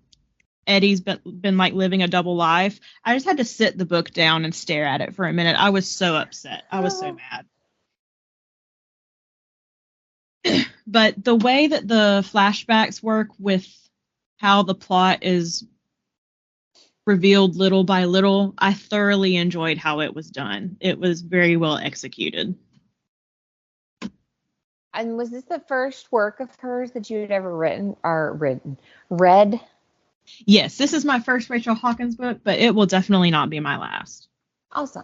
Eddie's been like living a double life, I just had to sit the book down and stare at it for a minute. I was so upset. I was so mad. But the way that the flashbacks work with how the plot is revealed little by little, I thoroughly enjoyed how it was done. It was very well executed. And was this the first work of hers that you had ever read? Yes, this is my first Rachel Hawkins book, but it will definitely not be my last. Awesome.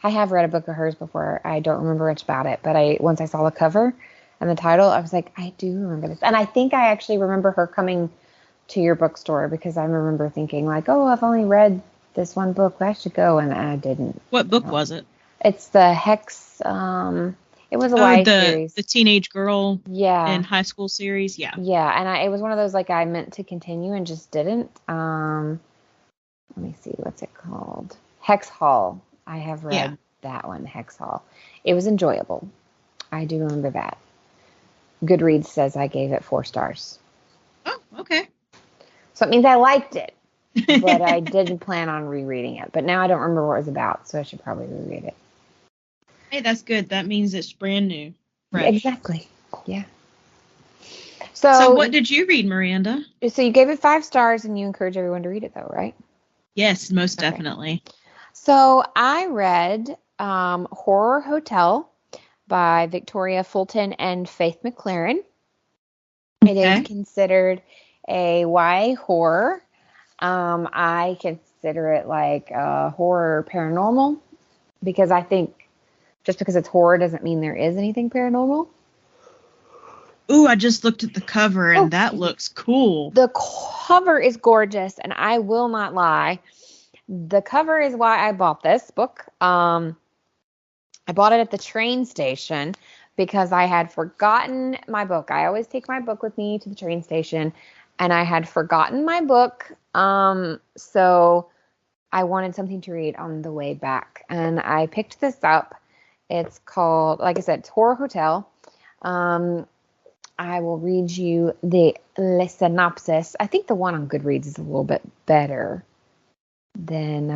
I have read a book of hers before. I don't remember much about it, but once I saw the cover and the title, I was like, I do remember this. And I think I actually remember her coming to your bookstore because I remember thinking like, oh, I've only read this one book. I should go, and I didn't. What book was it? It's the Hex. It was a YA series. The teenage girl in high school series. Yeah. Yeah, and it was one of those like I meant to continue and just didn't. Let me see, what's it called? Hex Hall. I have read that one, Hex Hall. It was enjoyable. I do remember that. Goodreads says I gave it 4 stars. Oh, okay. So it means I liked it, but I didn't plan on rereading it. But now I don't remember what it was about, so I should probably reread it. Hey, that's good. That means it's brand new. Fresh. Exactly. Yeah. So what did you read, Miranda? So you gave it 5 stars, and you encourage everyone to read it, though, right? Yes, most definitely. So I read Horror Hotel by Victoria Fulton and Faith MaClaren. It is considered a YA horror. I consider it like a horror paranormal because I think just because it's horror doesn't mean there is anything paranormal. Ooh, I just looked at the cover and that looks cool. The cover is gorgeous, and I will not lie. The cover is why I bought this book. I bought it at the train station because I had forgotten my book. I always take my book with me to the train station, and I had forgotten my book. So I wanted something to read on the way back, and I picked this up. It's called, like I said, it's Horror Hotel. I will read you the synopsis. I think the one on Goodreads is a little bit better than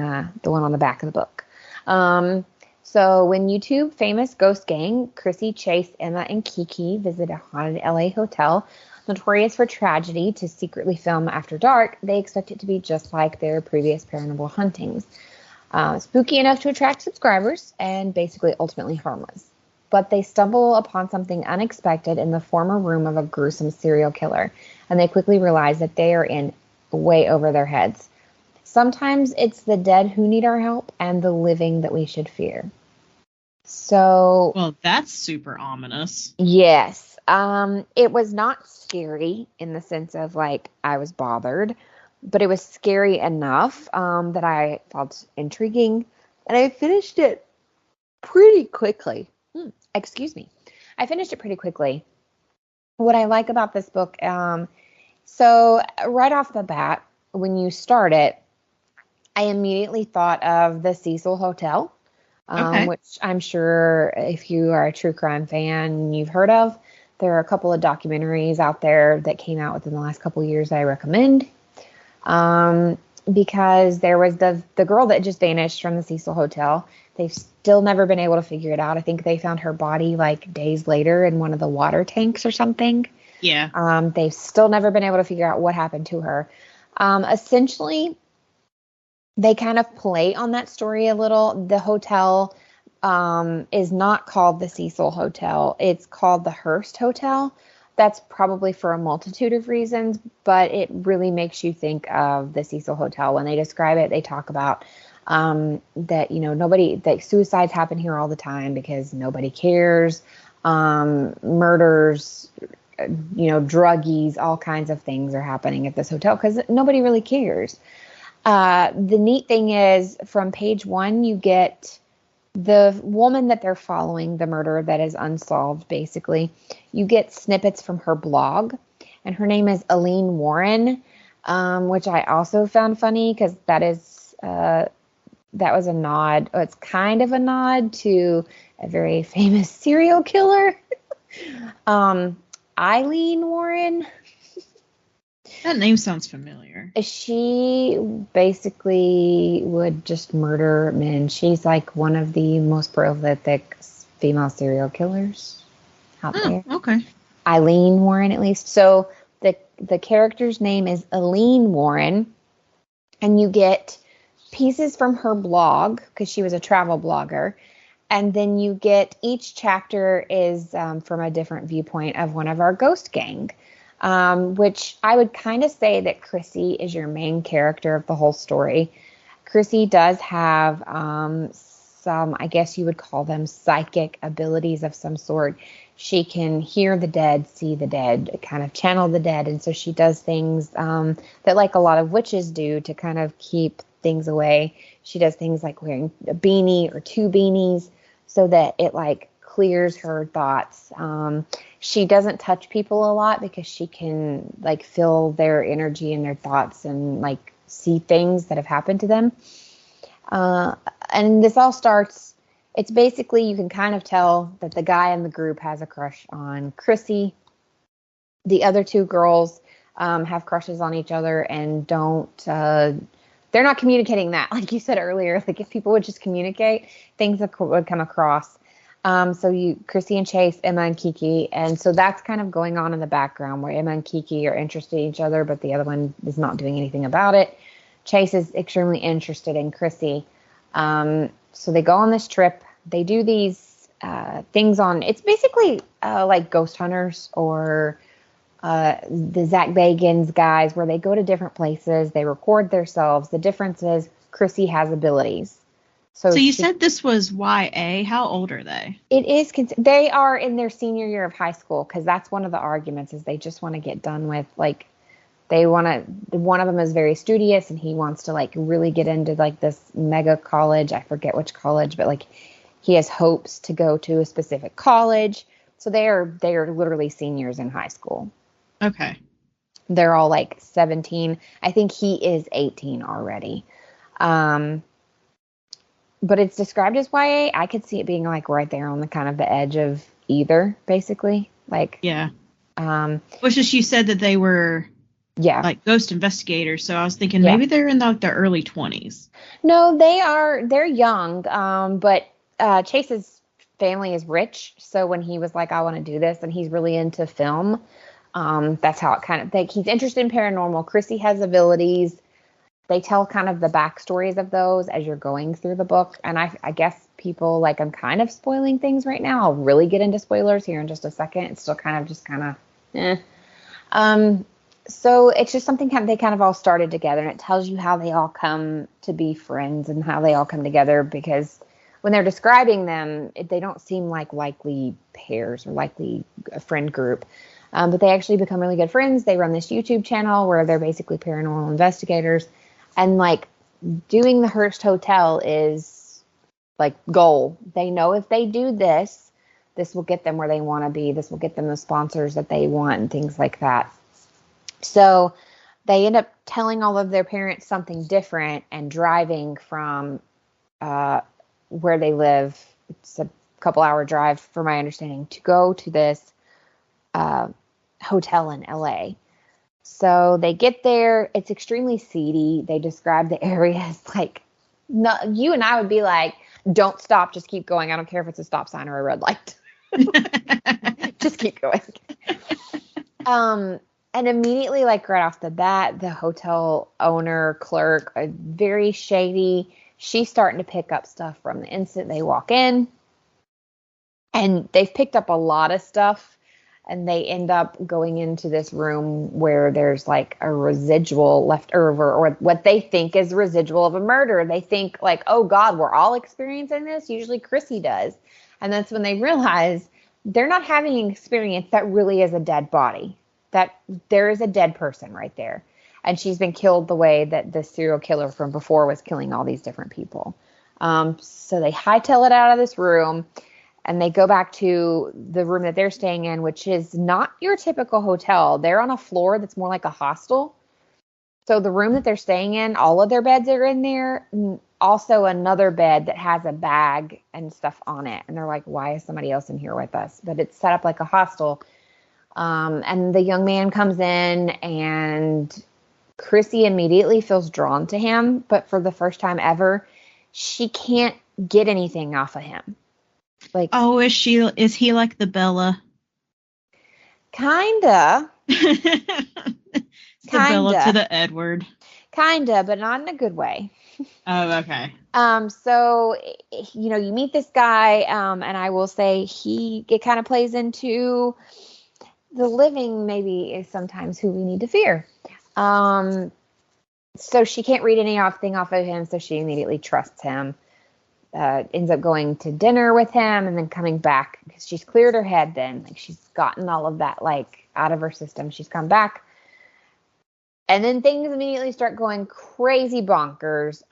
the one on the back of the book. So when YouTube famous ghost gang Chrissy, Chase, Emma, and Kiki visit a haunted LA hotel notorious for tragedy to secretly film after dark, they expect it to be just like their previous paranormal huntings. Spooky enough to attract subscribers and basically ultimately harmless. But they stumble upon something unexpected in the former room of a gruesome serial killer, and they quickly realize that they are in way over their heads. Sometimes it's the dead who need our help and the living that we should fear. So, well, that's super ominous. Yes. It was not scary in the sense of like I was bothered, but it was scary enough that I felt intriguing, and I finished it pretty quickly. Excuse me. I finished it pretty quickly. What I like about this book, so right off the bat, when you start it, I immediately thought of the Cecil Hotel, which I'm sure if you are a true crime fan, you've heard of. There are a couple of documentaries out there that came out within the last couple of years that I recommend. Because there was the girl that just vanished from the Cecil Hotel. They've still never been able to figure it out. I think they found her body like days later in one of the water tanks or something. Yeah. They've still never been able to figure out what happened to her. Essentially, they kind of play on that story a little. The hotel is not called the Cecil Hotel. It's called the Hearst Hotel. That's probably for a multitude of reasons, but it really makes you think of the Cecil Hotel. When they describe it, they talk about that, that suicides happen here all the time because nobody cares. Murders, druggies, all kinds of things are happening at this hotel because nobody really cares. The neat thing is, from page 1, you get the woman that they're following, the murder that is unsolved, basically. You get snippets from her blog, and her name is Aline Warren, which I also found funny because that was a nod. Oh, it's kind of a nod to a very famous serial killer, Eileen Warren. That name sounds familiar. She basically would just murder men. She's like one of the most prolific female serial killers out there. Okay. Eileen Warren, at least. So the character's name is Aline Warren, and you get pieces from her blog because she was a travel blogger. And then you get each chapter is from a different viewpoint of one of our ghost gang. Which I would kind of say that Chrissy is your main character of the whole story. Chrissy does have some, I guess you would call them psychic abilities of some sort. She can hear the dead, see the dead, kind of channel the dead. And so she does things that like a lot of witches do to kind of keep things away. She does things like wearing a beanie or 2 beanies so that it like clears her thoughts. She doesn't touch people a lot because she can like feel their energy and their thoughts and like see things that have happened to them. And this all starts, it's basically, you can kind of tell that the guy in the group has a crush on Chrissy. The other 2 girls have crushes on each other and they're not communicating that. Like you said earlier, like if people would just communicate, things would come across. So Chrissy and Chase, Emma and Kiki. And so that's kind of going on in the background where Emma and Kiki are interested in each other, but the other one is not doing anything about it. Chase is extremely interested in Chrissy. So they go on this trip. They do these things it's basically like Ghost Hunters or the Zach Bagans guys where they go to different places. They record themselves. The difference is Chrissy has abilities. So you said this was YA. How old are they? It is. They are in their senior year of high school because that's one of the arguments is they just want to get done with like one of them is very studious and he wants to like really get into like this mega college. I forget which college, but like he has hopes to go to a specific college. So they are literally seniors in high school. Okay. They're all like 17. I think he is 18 already. But it's described as YA. I could see it being like right there on the kind of the edge of either, basically. Like, yeah. Which is, you said that they were, like ghost investigators. So I was thinking maybe they're in like their early 20s. No, they're young. But Chase's family is rich. So when he was like, I want to do this, and he's really into film. That's how it kind of like he's interested in paranormal. Chrissy has abilities. They tell kind of the backstories of those as you're going through the book. And I guess people like, I'm kind of spoiling things right now. I'll really get into spoilers here in just a second. It's still kind of so it's just something they kind of all started together, and it tells you how they all come to be friends and how they all come together, because when they're describing them, they don't seem like likely pairs or likely a friend group. But they actually become really good friends. They run this YouTube channel where they're basically paranormal investigators. And like doing the Hearst Hotel is like goal. They know if they do this will get them where they want to be. This will get them the sponsors that they want and things like that. So they end up telling all of their parents something different and driving from where they live. It's a couple hour drive, from my understanding, to go to this hotel in LA. So they get there. It's extremely seedy. They describe the area as like, no, you and I would be like, don't stop, just keep going. I don't care if it's a stop sign or a red light. Just keep going. And immediately, like right off the bat, the hotel owner, clerk, very shady. She's starting to pick up stuff from the instant they walk in. And they've picked up a lot of stuff. And they end up going into this room where there's like a residual left over, or what they think is residual of a murder. They think like, oh God, we're all experiencing this. Usually Chrissy does. And that's when they realize they're not having an experience that really is a dead body, that there is a dead person right there. And she's been killed the way that the serial killer from before was killing all these different people. So they hightail it out of this room. And they go back to the room that they're staying in, which is not your typical hotel. They're on a floor that's more like a hostel. So the room that they're staying in, all of their beds are in there. Also another bed that has a bag and stuff on it. And they're like, why is somebody else in here with us? But it's set up like a hostel. And the young man comes in, and Chrissy immediately feels drawn to him. But for the first time ever, she can't get anything off of him. Like, oh, is he like the Bella? Kinda. The Bella to the Edward. Kinda, but not in a good way. Oh, okay. So, you meet this guy, and I will say it kind of plays into the living maybe is sometimes who we need to fear. So she can't read anything off of him, so she immediately trusts him. Ends up going to dinner with him and then coming back because she's cleared her head then. Like, she's gotten all of that, like, out of her system. She's come back. And then things immediately start going crazy bonkers.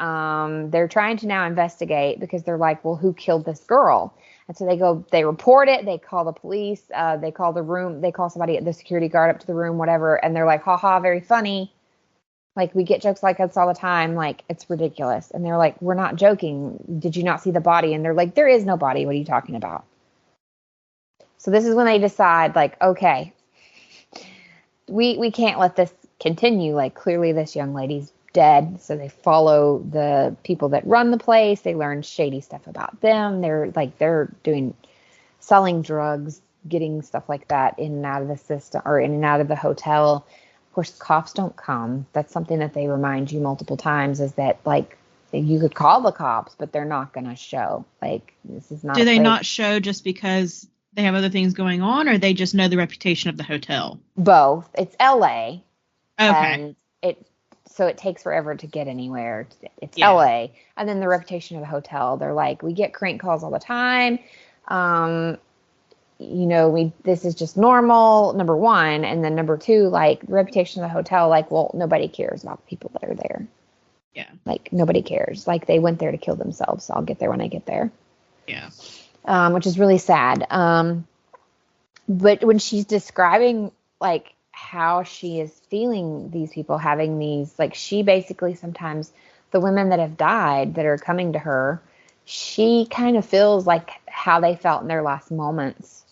They're trying to now investigate because they're like, well, who killed this girl? And so they report it. They call the police. They call somebody at the security guard up to the room, whatever. And they're like, haha, very funny. Like, we get jokes like this all the time. Like, it's ridiculous. And they're like, we're not joking. Did you not see the body? And they're like, there is no body. What are you talking about? So this is when they decide, like, okay, we can't let this continue. Like, clearly this young lady's dead. So they follow the people that run the place. They learn shady stuff about them. They're selling drugs, getting stuff like that in and out of the system, or in and out of the hotel. Of course, cops don't come. That's something that they remind you multiple times, is that, like, you could call the cops, but they're not going to show. Like, this is not. Do they not show just because they have other things going on, or they just know the reputation of the hotel? Both. It's LA. Okay. And so it takes forever to get anywhere. It's LA. And then the reputation of the hotel. They're like, we get crank calls all the time. This is just normal, number one. And then number two, like, the reputation of the hotel, like, well, nobody cares about the people that are there. Yeah. Like, nobody cares. Like, they went there to kill themselves. So I'll get there when I get there. Yeah. Which is really sad. But when she's describing, like, how she is feeling these people having these, like, she basically sometimes, the women that have died that are coming to her, she kind of feels like how they felt in their last moments.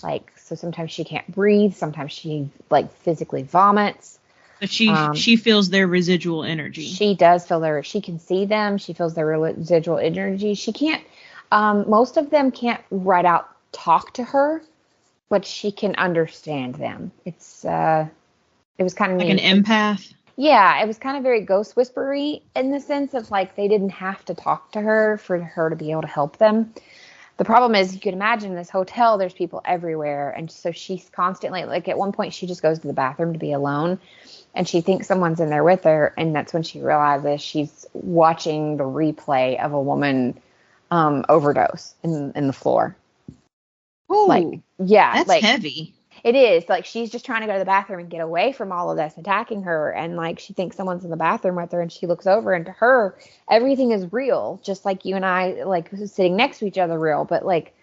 Like, so sometimes she can't breathe. Sometimes she, like, physically vomits. But she feels their residual energy. She does feel she can see them. She feels their residual energy. She can't, most of them can't right out talk to her, but she can understand them. It was kind of like neat. An empath. Yeah, it was kind of very ghost whispery in the sense of, like, they didn't have to talk to her for her to be able to help them. The problem is, you can imagine this hotel, there's people everywhere. And so she's constantly, like, at one point she just goes to the bathroom to be alone, and she thinks someone's in there with her. And that's when she realizes she's watching the replay of a woman overdose in the floor. Ooh, like, yeah, that's like, heavy. It is. Like, she's just trying to go to the bathroom and get away from all of this attacking her. And, like, she thinks someone's in the bathroom with her, and she looks over, and to her, everything is real. Just like you and I, like, sitting next to each other real. But, like,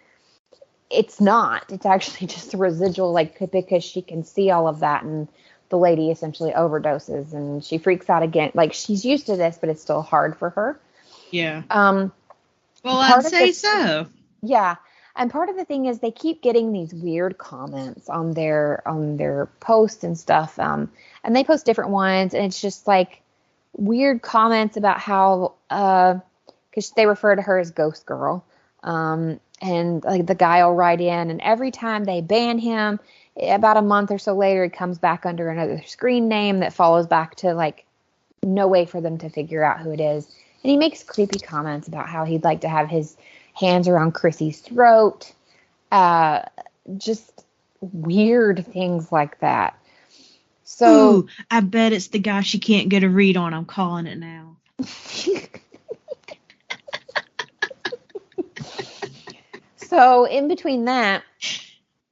it's not. It's actually just a residual, like, because she can see all of that. And the lady essentially overdoses, and she freaks out again. Like, she's used to this, but it's still hard for her. Yeah. Well, I'd say so. Yeah. And part of the thing is they keep getting these weird comments on their posts and stuff. And they post different ones, and it's just like weird comments about how, because they refer to her as Ghost Girl. And and like the guy will write in, and every time they ban him, about a month or so later, he comes back under another screen name that follows back to like no way for them to figure out who it is. And he makes creepy comments about how he'd like to have his hands around Chrissy's throat. Just weird things like that. So, ooh, I bet it's the guy she can't get a read on. I'm calling it now. So in between that,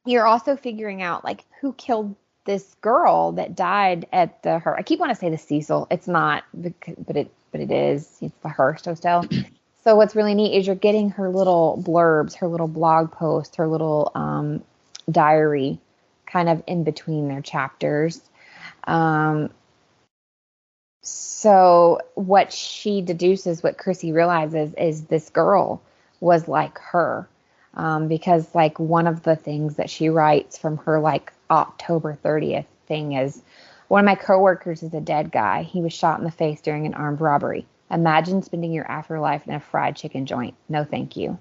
you're also figuring out like who killed this girl that died at I keep wanting to say the Cecil. It's not, but it is. It's the Hearst Hotel. So what's really neat is you're getting her little blurbs, her little blog posts, her little diary, kind of in between their chapters. So what she deduces, what Chrissy realizes, is this girl was like her. Because like one of the things that she writes from her like October 30th thing is, one of my coworkers is a dead guy. He was shot in the face during an armed robbery. Imagine spending your afterlife in a fried chicken joint. No, thank you.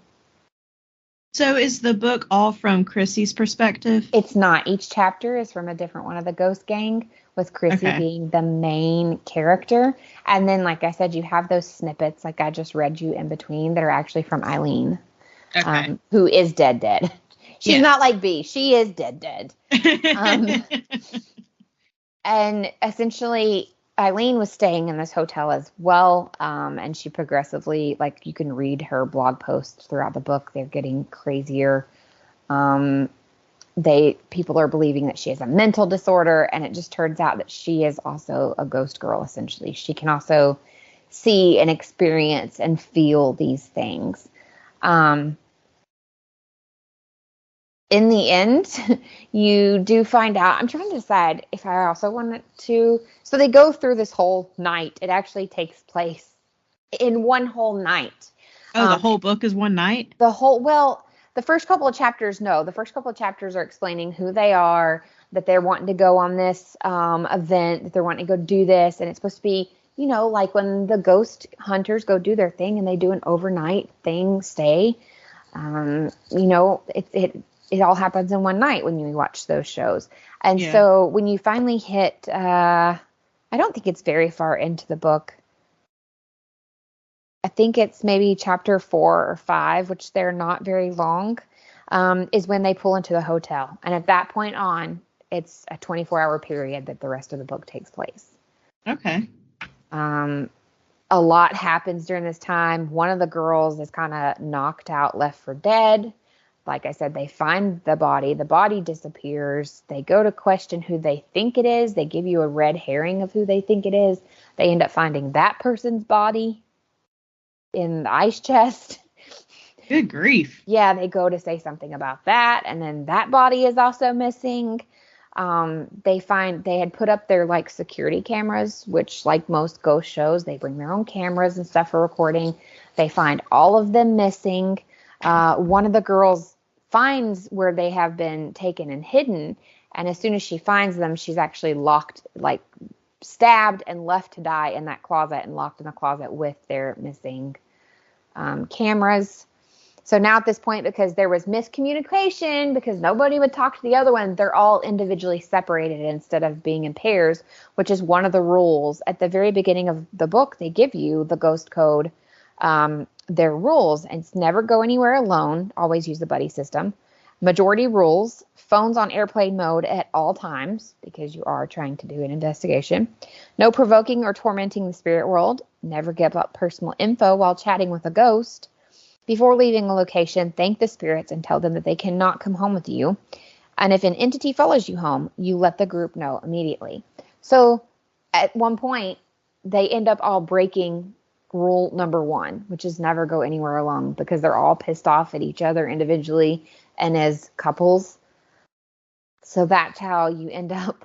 So is the book all from Chrissy's perspective? It's not. Each chapter is from a different one of the Ghost Gang, with Chrissy being the main character. And then, like I said, you have those snippets, like I just read you in between, that are actually from Eileen. Okay. Who is dead. She's not like B. She is dead. And essentially, Eileen was staying in this hotel as well. And she progressively, like you can read her blog posts throughout the book, they're getting crazier. People are believing that she has a mental disorder, and it just turns out that she is also a ghost girl, essentially. She can also see and experience and feel these things. In the end, you do find out. I'm trying to decide if I also wanted to. So they go through this whole night. It actually takes place in one whole night. Oh, the whole book is one night? The first couple of chapters, no. The first couple of chapters are explaining who they are, that they're wanting to go on this event, that they're wanting to go do this. And it's supposed to be, like when the ghost hunters go do their thing and they do an overnight thing, stay. It all happens in one night when you watch those shows. And so when you finally hit, I don't think it's very far into the book. I think it's maybe chapter 4 or 5, which they're not very long, is when they pull into the hotel. And at that point on, it's a 24-hour period that the rest of the book takes place. Okay. A lot happens during this time. One of the girls is kind of knocked out, left for dead. Like I said, they find the body. The body disappears. They go to question who they think it is. They give you a red herring of who they think it is. They end up finding that person's body in the ice chest. Good grief. Yeah, they go to say something about that, and then that body is also missing. They had put up their like security cameras, which like most ghost shows, they bring their own cameras and stuff for recording. They find all of them missing. One of the girls finds where they have been taken and hidden, and as soon as she finds them, she's actually locked, like stabbed and left to die in that closet, and locked in the closet with their missing cameras. So now at this point, because there was miscommunication, because nobody would talk to the other one, they're all individually separated instead of being in pairs, which is one of the rules. At the very beginning of the book, they give you the ghost code, their rules, and it's never go anywhere alone. Always use the buddy system. Majority rules, phones on airplane mode at all times, because you are trying to do an investigation. No provoking or tormenting the spirit world. Never give up personal info while chatting with a ghost. Before leaving a location, thank the spirits and tell them that they cannot come home with you. And if an entity follows you home, you let the group know immediately. So at one point, they end up all breaking rule number 1, which is never go anywhere alone, because they're all pissed off at each other individually and as couples. So that's how you end up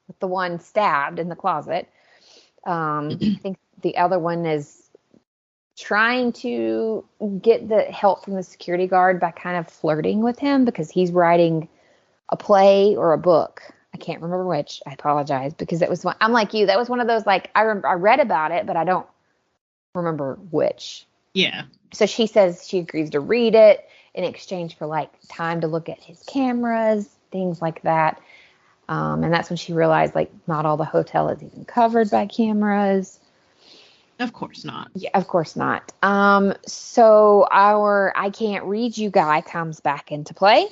with the one stabbed in the closet. I think the other one is trying to get the help from the security guard by kind of flirting with him, because he's writing a play or a book. I can't remember which. I apologize, because it was one, I'm like you. That was one of those, like, I read about it, but I don't remember which. Yeah. So she says she agrees to read it. in exchange for like time to look at his cameras, things like that. And that's when she realized like not all the hotel is even covered by cameras. Of course not. Yeah, of course not. So our I Can't Read You guy comes back into play.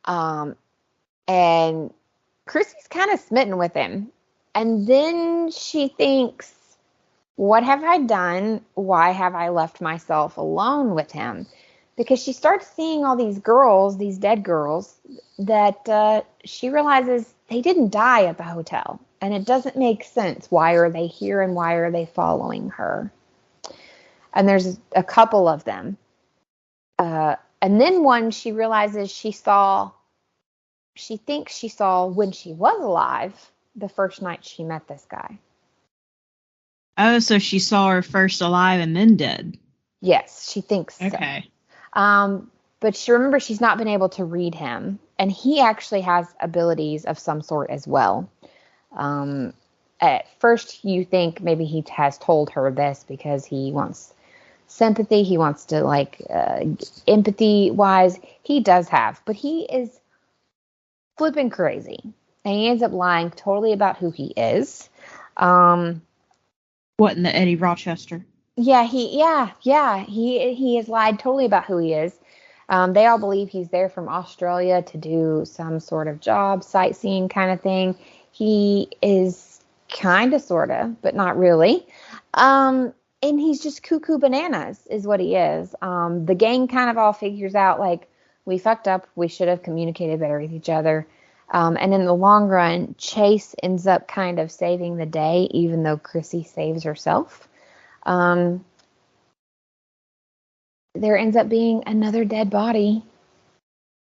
And Chrissy's kind of smitten with him. And then she thinks, what have I done? Why have I left myself alone with him? Because she starts seeing all these girls, these dead girls, that she realizes they didn't die at the hotel. And it doesn't make sense. Why are they here and why are they following her? And there's a couple of them. And then one she realizes she thinks she saw when she was alive the first night she met this guy. Oh, so she saw her first alive and then dead. Yes, she thinks so. Okay. But she remembers she's not been able to read him. And he actually has abilities of some sort as well. At first you think maybe he has told her this because he wants sympathy. He wants to like empathy wise. He does have, but he is flipping crazy. And he ends up lying totally about who he is. What, in the Eddie Rochester? Yeah, he has lied totally about who he is. They all believe he's there from Australia to do some sort of job, sightseeing kind of thing. He is kind of, sort of, but not really. And he's just cuckoo bananas is what he is. The gang kind of all figures out, like, we fucked up. We should have communicated better with each other. And in the long run, Chase ends up kind of saving the day, even though Chrissy saves herself. There ends up being another dead body,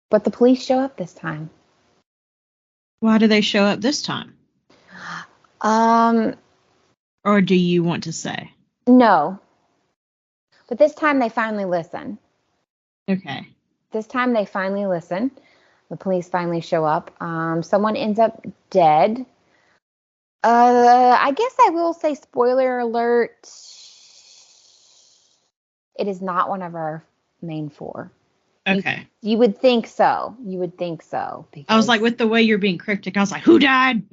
but the police show up this time. Why do they show up this time? Or do you want to say? No. But this time they finally listen. Okay. This time they finally listen. The police finally show up. Someone ends up dead. I guess I will say, spoiler alert, it is not one of our main four. Okay. You would think so. Because I was like, with the way you're being cryptic, I was like, who died?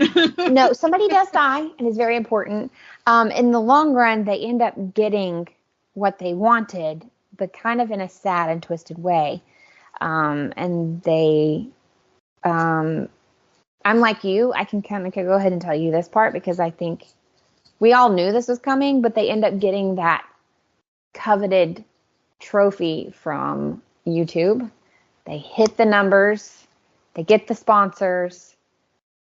No, somebody does die, and it's very important. In the long run, they end up getting what they wanted, but kind of in a sad and twisted way. And they, I'm like you, I can kind of go ahead and tell you this part because I think we all knew this was coming, but they end up getting that coveted trophy from YouTube. They hit the numbers, they get the sponsors,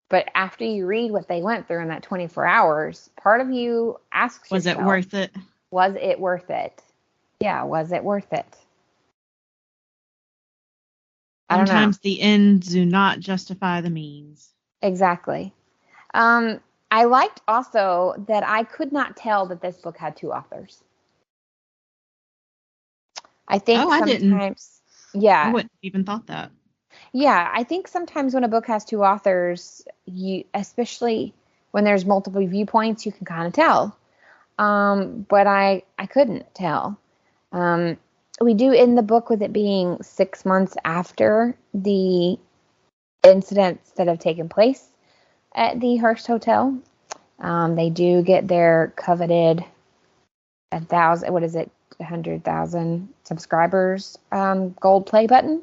but after you read what they went through in that 24 hours, part of you asks was yourself, it worth it? Was it worth it? Yeah, was it worth it? Sometimes the ends do not justify the means. Exactly. I liked also that I could not tell that this book had two authors. I think sometimes, I didn't. Yeah. I wouldn't have even thought that. Yeah, I think sometimes when a book has two authors, especially when there's multiple viewpoints, you can kind of tell. But I couldn't tell. We do end the book with it being 6 months after the incidents that have taken place at the Hearst Hotel. They do get their coveted 100,000 subscribers gold play button.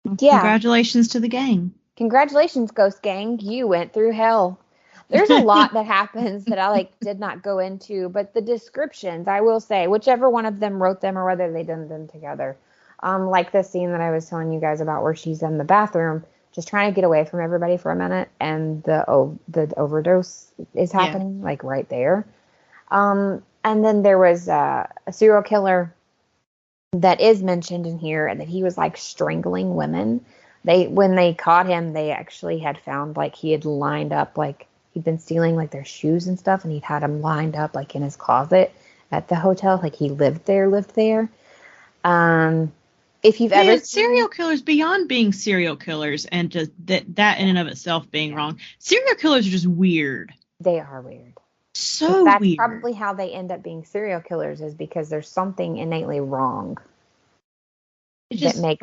Congratulations to the gang. Congratulations, Ghost Gang. You went through hell. There's a lot that happens that I did not go into, but the descriptions, I will say, whichever one of them wrote them or whether they did them together. Like the scene that I was telling you guys about where she's in the bathroom just trying to get away from everybody for a minute, and the overdose is happening, right there. And then there was a serial killer that is mentioned in here, and that he was strangling women. When they caught him, they actually had found he had lined up, he'd been stealing their shoes and stuff, and he'd had them lined up in his closet at the hotel, he lived there. If you've ever serial killers, beyond being serial killers and just that in and of itself being wrong, serial killers are just weird. They are weird. So That's weird. probably how they end up being serial killers, is because there's something innately wrong. It just, that makes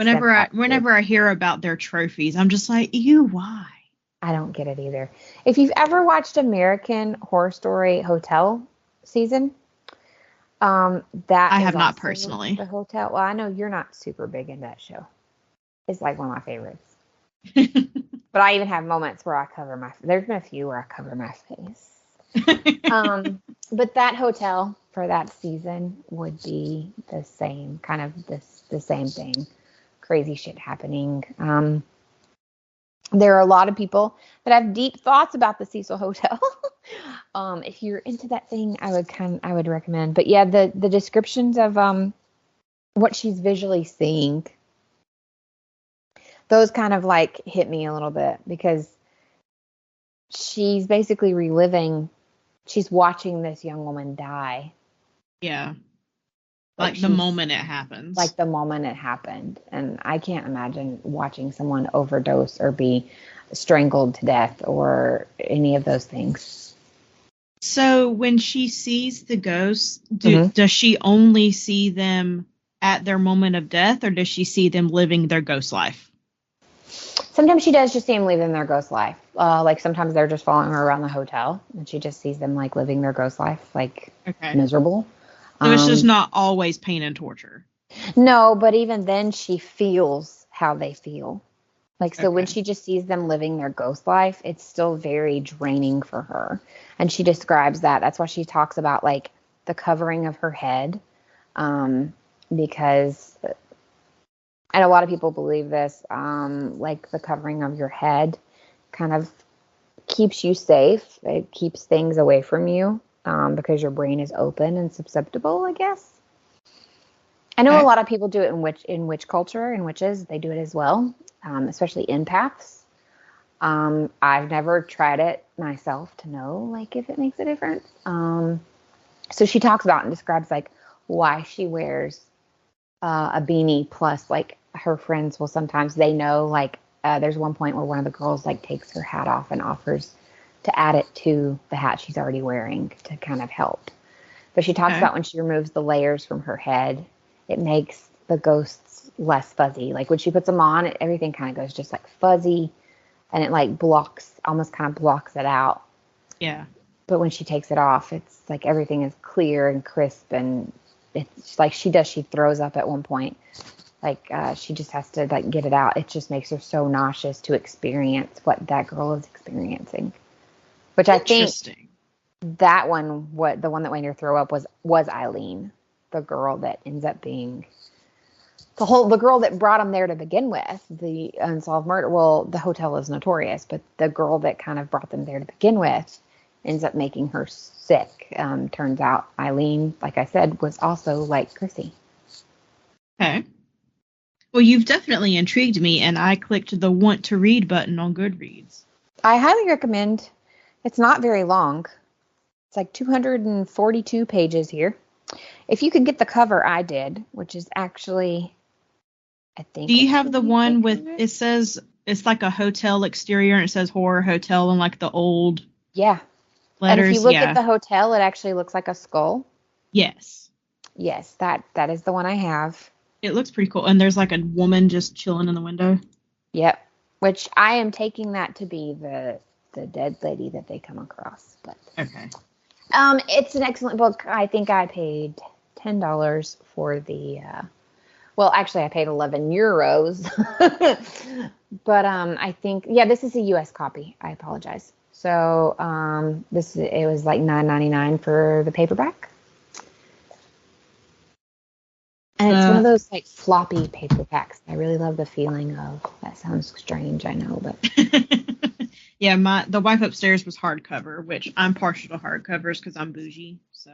whenever I hear about their trophies, I'm just like, ew, why? I don't get it either. If you've ever watched American Horror Story Hotel season, that I is have not also personally. the hotel. Well, I know you're not super big in that show. It's like one of my favorites. But I even have moments where there's been a few where I cover my face. But that hotel for that season would be the same, kind of the same thing. Crazy shit happening. There are a lot of people that have deep thoughts about the Cecil Hotel. If you're into that thing, I would recommend. But yeah, the descriptions of what she's visually seeing, those kind of like hit me a little bit, because she's basically she's watching this young woman die. Yeah. Like the moment it happens. Like the moment it happened. And I can't imagine watching someone overdose or be strangled to death or any of those things. So when she sees the ghosts, does she only see them at their moment of death, or does she see them living their ghost life? Sometimes she does just see them living their ghost life. Like sometimes they're just following her around the hotel and she just sees them like living their ghost life, like miserable. So it's just not always pain and torture. No, but even then she feels how they feel. Like, so when she just sees them living their ghost life, it's still very draining for her. And she describes that. That's why she talks about like the covering of her head. Because, and a lot of people believe this, like the covering of your head kind of keeps you safe. It keeps things away from you, because your brain is open and susceptible, I guess. I know a lot of people do it in witch culture, in witches, they do it as well, especially empaths. I've never tried it myself to know like if it makes a difference. So she talks about and describes like why she wears a beanie, plus like her friends will sometimes, they know like there's one point where one of the girls like takes her hat off and offers to add it to the hat she's already wearing to kind of help. But she talks about when she removes the layers from her head, it makes the ghosts less fuzzy. Like when she puts them on, everything kind of goes just like fuzzy, and it like almost kind of blocks it out. Yeah. But when she takes it off, it's like everything is clear and crisp, and it's like she throws up at one point. Like she just has to like get it out. It just makes her so nauseous to experience what that girl is experiencing. Which I think that one, the one that made her throw up was Eileen, the girl that ends up being the girl that brought him there to begin with, the unsolved murder. Well, the hotel is notorious, but the girl that kind of brought them there to begin with ends up making her sick. Turns out Eileen, like I said, was also like Chrissy. Okay. Well, you've definitely intrigued me, and I clicked the want to read button on Goodreads. I highly recommend. It's not very long. It's like 242 pages here. If you could get the cover I did, which is actually, I think. Do you have the one with, it says, it's like a hotel exterior and it says horror hotel and like the old letters? And if you look at the hotel, it actually looks like a skull. Yes. Yes, that is the one I have. It looks pretty cool. And there's like a woman just chilling in the window. Yep. Which I am taking that to be the dead lady that they come across. But okay. It's an excellent book. I think I paid $10 for the. Well, actually, I paid 11 euros. But I think this is a U.S. copy. I apologize. So it was like $9.99 for the paperback. And it's one of those like floppy paperbacks. I really love the feeling of. That sounds strange, I know, but. Yeah, the wife upstairs was hardcover, which I'm partial to hardcovers because I'm bougie. So.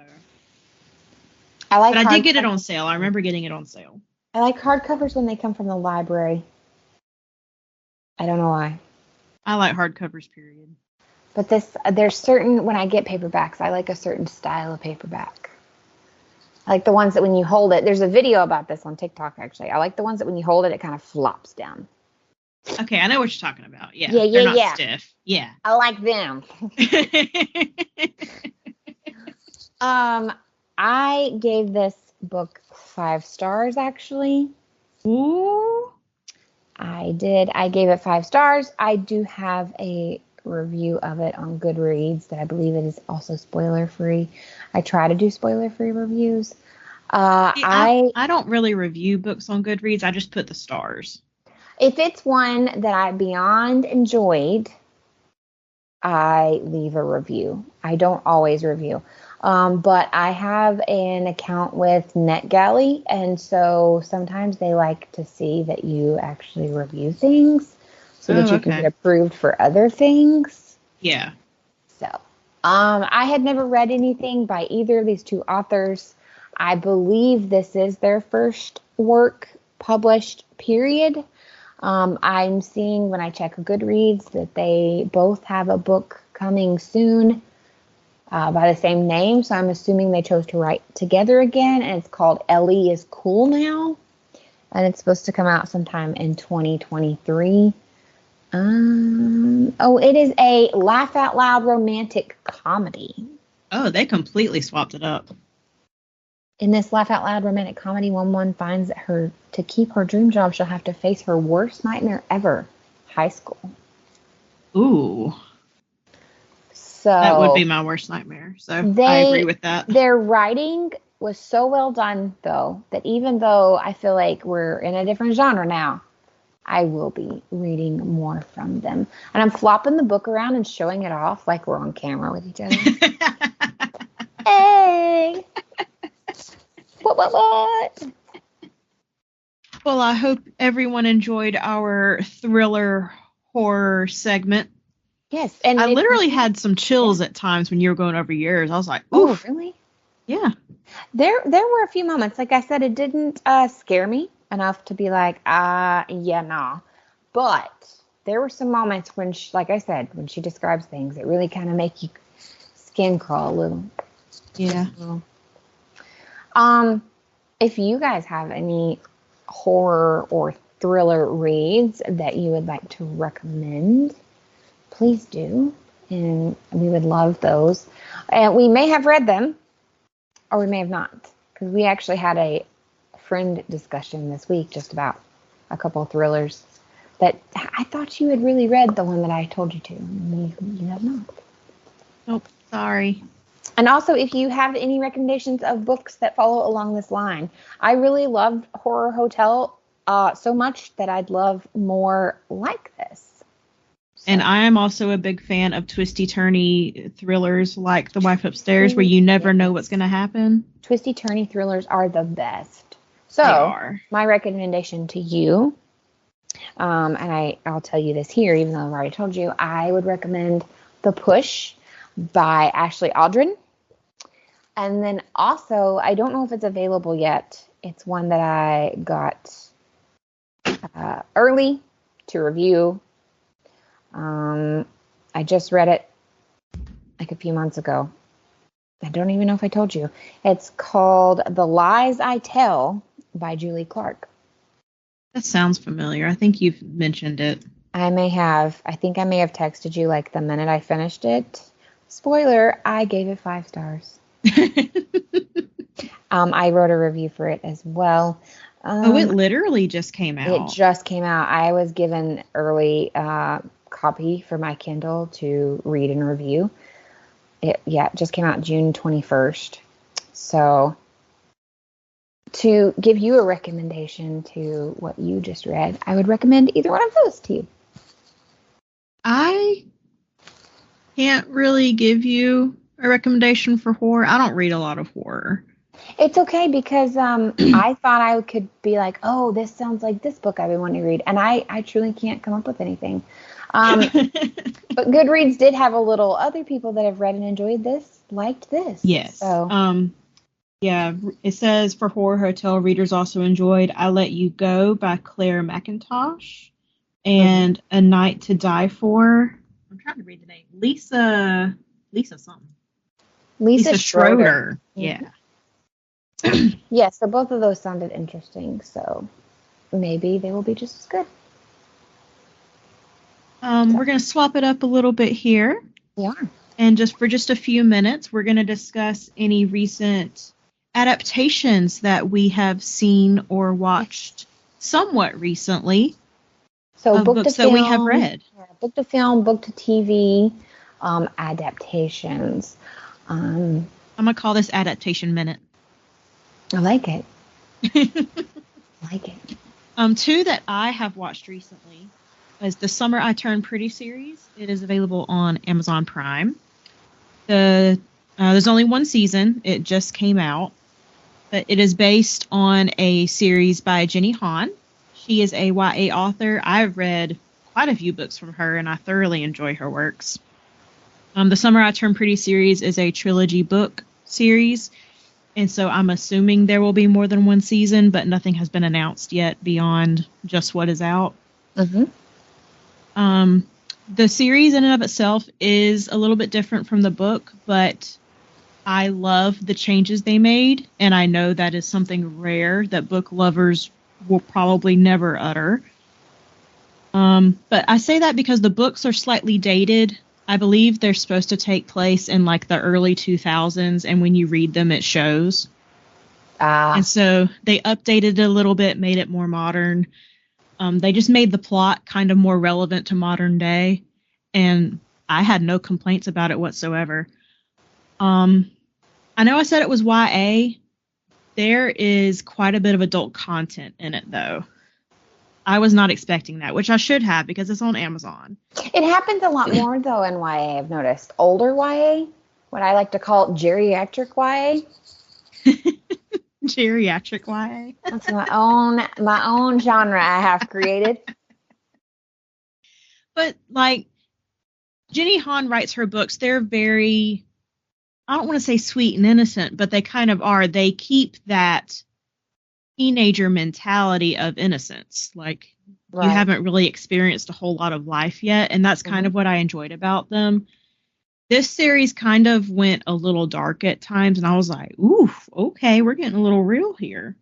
But I did get it on sale. I remember getting it on sale. I like hardcovers when they come from the library. I don't know why. I like hardcovers, period. But there's certain, when I get paperbacks, I like a certain style of paperback. I like the ones that when you hold it, there's a video about this on TikTok, actually. I like the ones that when you hold it, it kind of flops down. Okay, I know what you're talking about. Yeah, they're not stiff. Yeah. I like them. I gave this book 5 stars, actually. Ooh. I did. I gave it 5 stars. I do have a review of it on Goodreads that I believe it is also spoiler free. I try to do spoiler free reviews. See, I don't really review books on Goodreads. I just put the stars. If it's one that I beyond enjoyed, I leave a review. I don't always review. But I have an account with NetGalley, and so sometimes they like to see that you actually review things so that you can get approved for other things. Yeah. So, I had never read anything by either of these two authors. I believe this is their first work published, period. I'm seeing when I check Goodreads that they both have a book coming soon by the same name. So I'm assuming they chose to write together again. And it's called Ellie is Cool Now. And it's supposed to come out sometime in 2023. It is a laugh out loud romantic comedy. Oh, they completely swapped it up. In this laugh out loud romantic comedy, one finds that to keep her dream job, she'll have to face her worst nightmare ever, high school. Ooh. So that would be my worst nightmare. So I agree with that. Their writing was so well done, though, that even though I feel like we're in a different genre now, I will be reading more from them. And I'm flopping the book around and showing it off like we're on camera with each other. Hey! What? Well, I hope everyone enjoyed our thriller horror segment. Yes. And I literally had some chills at times when you were going over yours. I was like, oof. Oh, really? Yeah. There were a few moments. Like I said, it didn't scare me enough to be like, yeah, nah. But there were some moments when, like I said, when she describes things, it really kind of make you skin crawl a little. Yeah. If you guys have any horror or thriller reads that you would like to recommend, please do. And we would love those. And we may have read them, or we may have not. Because we actually had a friend discussion this week just about a couple of thrillers that I thought you had really read the one that I told you to. And you have not. Nope. Sorry. And also, if you have any recommendations of books that follow along this line, I really loved Horror Hotel so much that I'd love more like this. So. And I am also a big fan of twisty-turny thrillers like The Wife Upstairs, where you never know what's going to happen. Twisty-turny thrillers are the best. So, my recommendation to you, and I'll tell you this here, even though I've already told you, I would recommend The Push by Ashley Aldrin. And then also, I don't know if it's available yet. It's one that I got early to review. I just read it like a few months ago. I don't even know if I told you. It's called The Lies I Tell by Julie Clark. That sounds familiar. I think you've mentioned it. I may have. I think I may have texted you like the minute I finished it. Spoiler, I gave it 5 stars. I wrote a review for it as well. It literally just came out. It just came out. I was given early copy for my Kindle to read and review. It just came out June 21st. So to give you a recommendation to what you just read, I would recommend either one of those to you. I can't really give you a recommendation for horror. I don't read a lot of horror. It's okay because I thought I could be like, oh, this sounds like this book I've been wanting to read. And I truly can't come up with anything. But Goodreads did have a little other people that have read and enjoyed this, liked this. Yes. So. Yeah, it says for Horror Hotel, readers also enjoyed I Let You Go by Claire McIntosh and A Night to Die For. I'm trying to read the name. Lisa something. Lisa Schroeder. Yeah. Yeah, so both of those sounded interesting. So maybe they will be just as good. We're going to swap it up a little bit here. Yeah. And just a few minutes, we're going to discuss any recent adaptations that we have seen or watched somewhat recently So of book to books that film, we have read. book to film, book to TV, adaptations. I'm going to call this Adaptation Minute. I like it. I like it. Two that I have watched recently is the Summer I Turned Pretty series. It is available on Amazon Prime. There's only one season. It just came out. But it is based on a series by Jenny Han. She is a YA author. I've read quite a few books from her, and I thoroughly enjoy her works. The Summer I Turned Pretty series is a trilogy book series, and so I'm assuming there will be more than one season, but nothing has been announced yet beyond just what is out. Mm-hmm. The series in and of itself is a little bit different from the book, but I love the changes they made, and I know that is something rare that book lovers will probably never utter. But I say that because the books are slightly dated. I believe they're supposed to take place in like the early 2000s, and when you read them, it shows. And so they updated it a little bit, made it more modern. They just made the plot kind of more relevant to modern day, and I had no complaints about it whatsoever. I know I said it was YA. There is quite a bit of adult content in it, though. I was not expecting that, which I should have because it's on Amazon. It happens a lot more, though, in YA, I've noticed. Older YA, what I like to call geriatric YA. Geriatric YA. That's my own genre I have created. But, like, Jenny Han writes her books. They're very, I don't want to say sweet and innocent, but they kind of are. They keep that teenager mentality of innocence. Like, Right. You haven't really experienced a whole lot of life yet, and that's kind of what I enjoyed about them. This series kind of went a little dark at times, and I was like, ooh, okay, we're getting a little real here.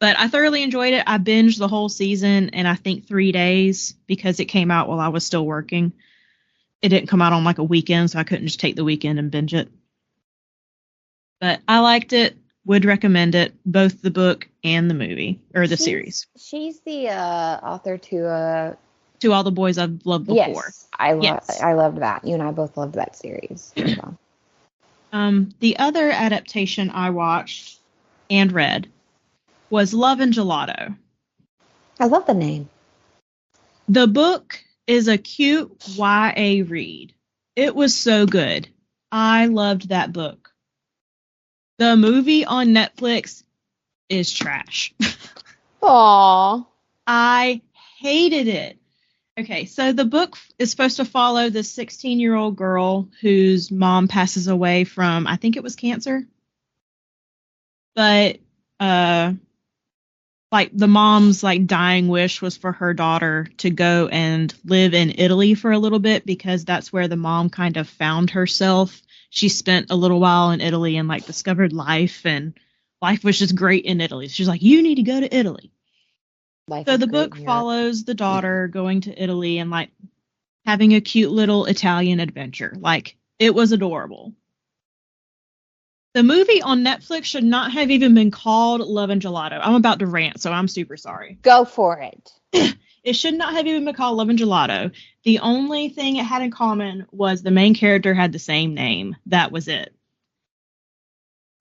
But I thoroughly enjoyed it. I binged the whole season in, I think, 3 days because it came out while I was still working. It didn't come out on like a weekend, so I couldn't just take the weekend and binge it. But I liked it. Would recommend it, both the book and the movie, or the series. She's the author to To All the Boys I've Loved Before. Yes, I loved that. You and I both loved that series. So. The other adaptation I watched and read was Love and Gelato. I love the name. The book is a cute YA read. It was so good. I loved that book. The movie on Netflix is trash. Aww. I hated it. Okay, so the book is supposed to follow this 16-year-old girl whose mom passes away from, I think it was cancer. But, like, the mom's, like, dying wish was for her daughter to go and live in Italy for a little bit because that's where the mom kind of found herself. She spent a little while in Italy and, like, discovered life, and life was just great in Italy. She's like, you need to go to Italy. So the book follows the daughter going to Italy and, like, having a cute little Italian adventure. Like, it was adorable. The movie on Netflix should not have even been called Love and Gelato. I'm about to rant, so I'm super sorry. Go for it. It should not have even been called Love and Gelato. The only thing it had in common was the main character had the same name. That was it.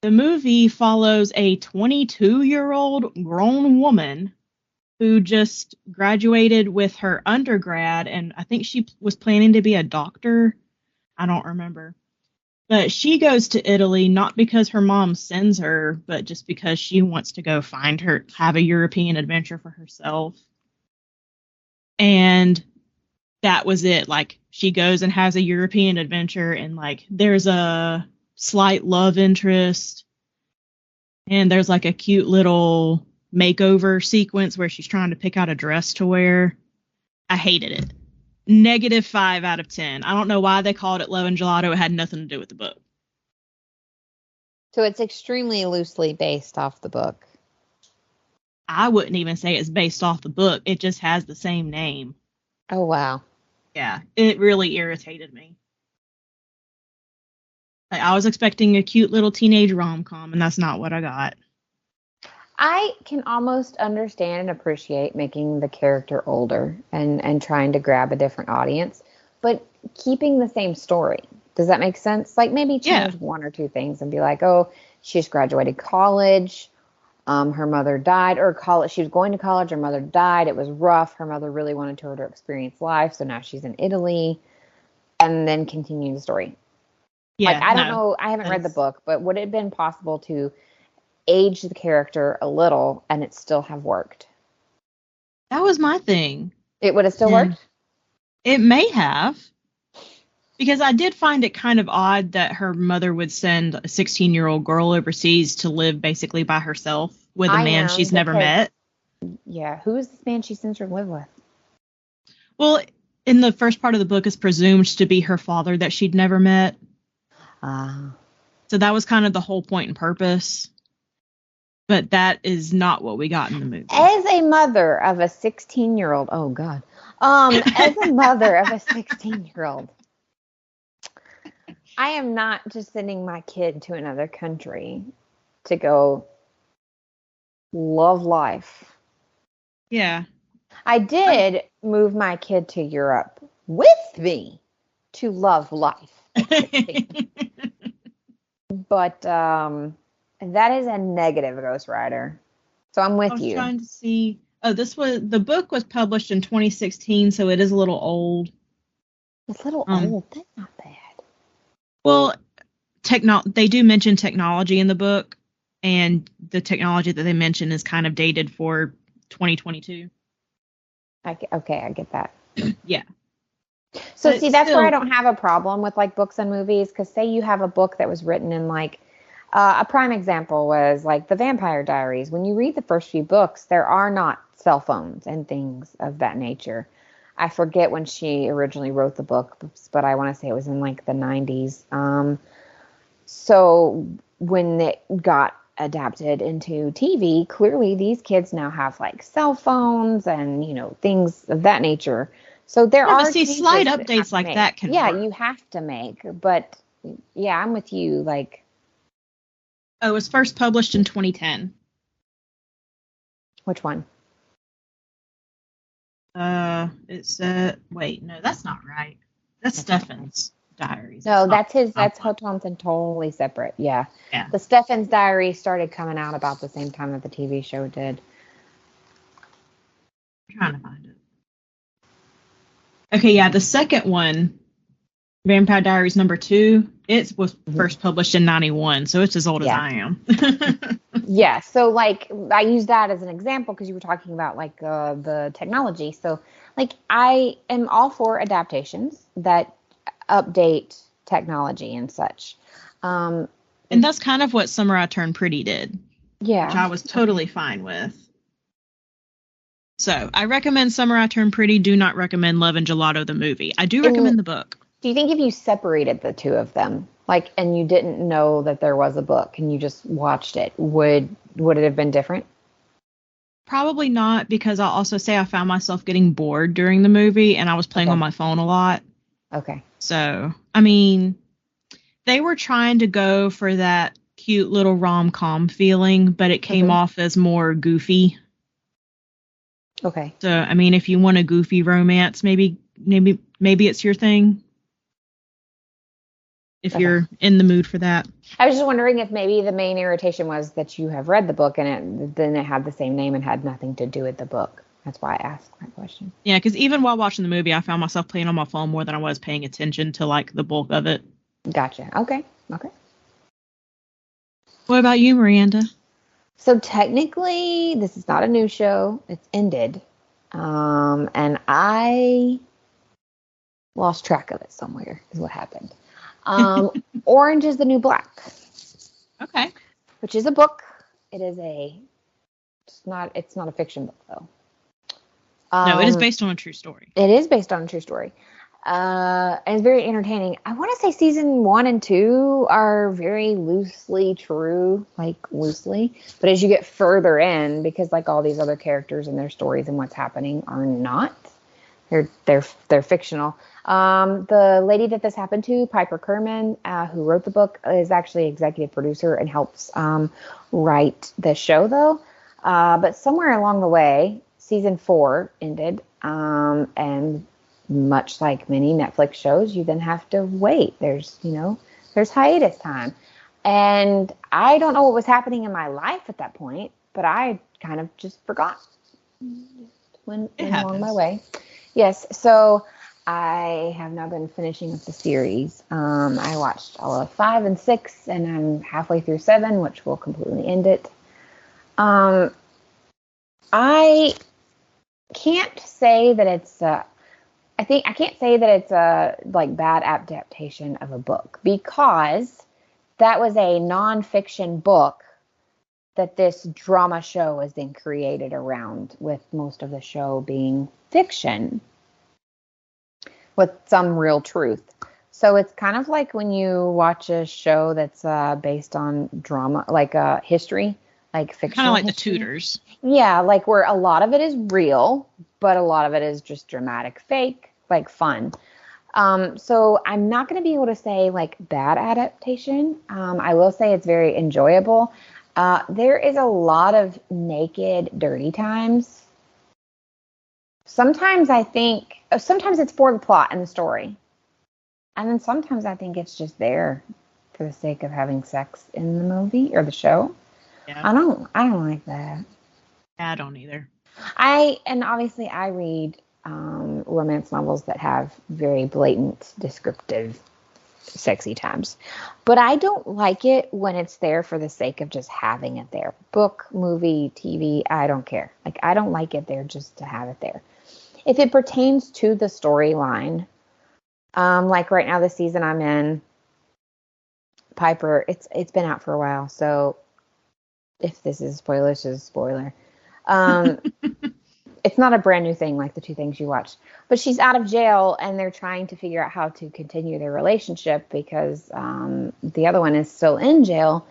The movie follows a 22-year-old grown woman who just graduated with her undergrad, and I think she was planning to be a doctor. I don't remember. But she goes to Italy not because her mom sends her, but just because she wants to go have a European adventure for herself. And that was it. Like, she goes and has a European adventure, and, like, there's a slight love interest, and there's, like, a cute little makeover sequence where she's trying to pick out a dress to wear. I hated it. -5 out of 10. I don't know why they called it Love and Gelato. It had nothing to do with the book. So it's extremely loosely based off the book. I wouldn't even say it's based off the book. It just has the same name. Oh, wow. Yeah, it really irritated me. Like, I was expecting a cute little teenage rom-com, and that's not what I got. I can almost understand and appreciate making the character older and trying to grab a different audience, but keeping the same story. Does that make sense? Like maybe change one or two things and be like, oh, she just graduated college. Her mother died, or college. She was going to college. Her mother died. It was rough. Her mother really wanted her to experience life. So now she's in Italy, and then continue the story. Yeah, like, I don't know. I haven't read the book, but would it have been possible to age the character a little and it still have worked? That was my thing. It would have still worked? It may have. Because I did find it kind of odd that her mother would send a 16-year-old girl overseas to live basically by herself with a man she's never met. Yeah, who is this man she sends her to live with? Well, in the first part of the book, it's presumed to be her father that she'd never met. So that was kind of the whole point and purpose. But that is not what we got in the movie. As a mother of a 16-year-old, oh God. As a mother of a 16-year-old, I am not just sending my kid to another country to go love life. Yeah. I did move my kid to Europe with me to love life. But that is a negative Ghost Rider. So I'm with you. I was trying to see. Oh, the book was published in 2016, so it is a little old. It's a little old. That's not bad. Well, they do mention technology in the book, and the technology that they mention is kind of dated for 2022. Okay, I get that. Yeah. So see, that's where I don't have a problem with like books and movies, because say you have a book that was written in like a prime example was like the Vampire Diaries. When you read the first few books, there are not cell phones and things of that nature. I forget when she originally wrote the book, but I want to say it was in like the 90s. So when it got adapted into TV, clearly these kids now have like cell phones and, things of that nature. So there are slight updates like that can work. You have to make. But yeah, I'm with you. Like, it was first published in 2010. Which one? It said, wait, no, that's not right. That's Stefan's diaries. No, that's his. That's something totally separate. Yeah. The Stefan's diary started coming out about the same time that the TV show did. I'm trying to find it. Okay, yeah, the second one, Vampire Diaries #2, it was first published in 91, so it's as old as I am. Yeah, so like I use that as an example because you were talking about like the technology. So like I am all for adaptations that update technology and such. And that's kind of what Summer I Turned Pretty did. Yeah. Which I was totally fine with. So I recommend Summer I Turned Pretty. Do not recommend Love and Gelato the movie. I do recommend the book. Do you think if you separated the two of them, like, and you didn't know that there was a book and you just watched it, would it have been different? Probably not, because I'll also say I found myself getting bored during the movie and I was playing on my phone a lot. Okay. So, I mean, they were trying to go for that cute little rom-com feeling, but it came off as more goofy. Okay. So, I mean, if you want a goofy romance, maybe it's your thing. If you're in the mood for that. I was just wondering if maybe the main irritation was that you have read the book and then it had the same name and had nothing to do with the book. That's why I asked that question. Yeah, because even while watching the movie, I found myself playing on my phone more than I was paying attention to like the bulk of it. Gotcha. Okay. What about you, Miranda? So technically, this is not a new show. It's ended. And I lost track of it somewhere is what happened. Orange is the New Black. Okay. Which is a book. It's not a fiction book though. No, it is based on a true story. It is based on a true story. And it's very entertaining. I want to say season 1 and 2 are very loosely true, but as you get further in, because like all these other characters and their stories and what's happening are not, They're fictional. The lady that this happened to, Piper Kerman, who wrote the book, is actually executive producer and helps write the show, though. But somewhere along the way, season 4 ended, and much like many Netflix shows, you then have to wait. There's hiatus time. And I don't know what was happening in my life at that point, but I kind of just forgot. Went along my way. Yes, so I have now been finishing up the series. I watched all of 5 and 6, and I'm halfway through 7, which will completely end it. I can't say that it's I can't say that it's a like bad adaptation of a book, because that was a nonfiction book that this drama show is then created around, with most of the show being fiction with some real truth. So it's kind of like when you watch a show that's based on drama, like history, like fictional. Kind of like history. The Tudors. Yeah, like where a lot of it is real, but a lot of it is just dramatic fake, like fun. So I'm not going to be able to say like bad adaptation. I will say it's very enjoyable. There is a lot of naked, dirty times. Sometimes it's for the plot and the story. And then sometimes I think it's just there for the sake of having sex in the movie or the show. Yeah. I don't like that. I don't either. Obviously I read romance novels that have very blatant, descriptive, sexy times. But I don't like it when it's there for the sake of just having it there. Book, movie, TV, I don't care. Like, I don't like it there just to have it there. If it pertains to the storyline, like right now, the season I'm in, Piper, it's been out for a while, so if this is a spoiler, it's just a spoiler. It's not a brand new thing like the 2 things you watched, but she's out of jail and they're trying to figure out how to continue their relationship because the other one is still in jail,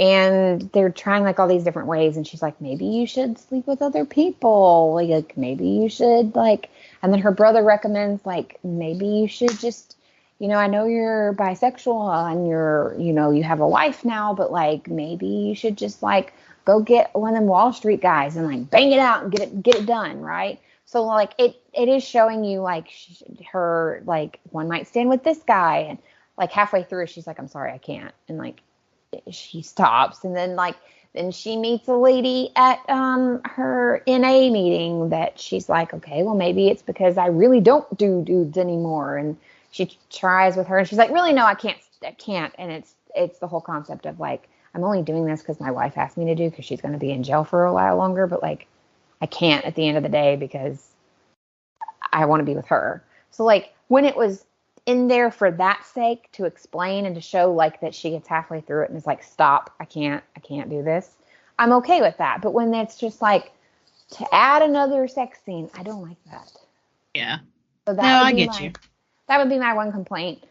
and they're trying like all these different ways. And she's like, maybe you should sleep with other people. Like maybe you should and then her brother recommends like, maybe you should just, I know you're bisexual and you have a wife now, but like, maybe you should just like, go get one of them Wall Street guys and like bang it out and get it done, right? So like it is showing you like her like one night stand with this guy, and like halfway through she's like, I'm sorry, I can't, and like she stops, and then she meets a lady at her NA meeting that she's like, okay, well maybe it's because I really don't do dudes anymore, and she tries with her and she's like, really, no, I can't, and it's the whole concept of like, I'm only doing this because my wife asked me to do, because she's going to be in jail for a while longer. But like, I can't at the end of the day because I want to be with her. So like when it was in there for that sake, to explain and to show like that she gets halfway through it and is like, stop, I can't do this, I'm okay with that. But when it's just like to add another sex scene, I don't like that. Yeah. So I get you. That would be my one complaint.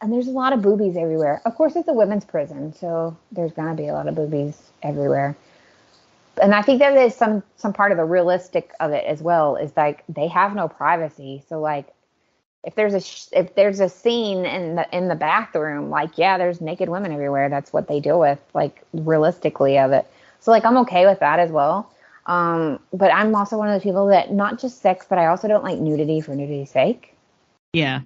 And there's a lot of boobies everywhere. Of course, it's a women's prison, so there's going to be a lot of boobies everywhere. And I think that is some part of the realistic of it as well, is like they have no privacy. So like if there's a scene in the bathroom, like, yeah, there's naked women everywhere. That's what they deal with, like realistically of it. So like I'm okay with that as well. But I'm also one of those people that not just sex, but I also don't like nudity for nudity's sake. Yeah.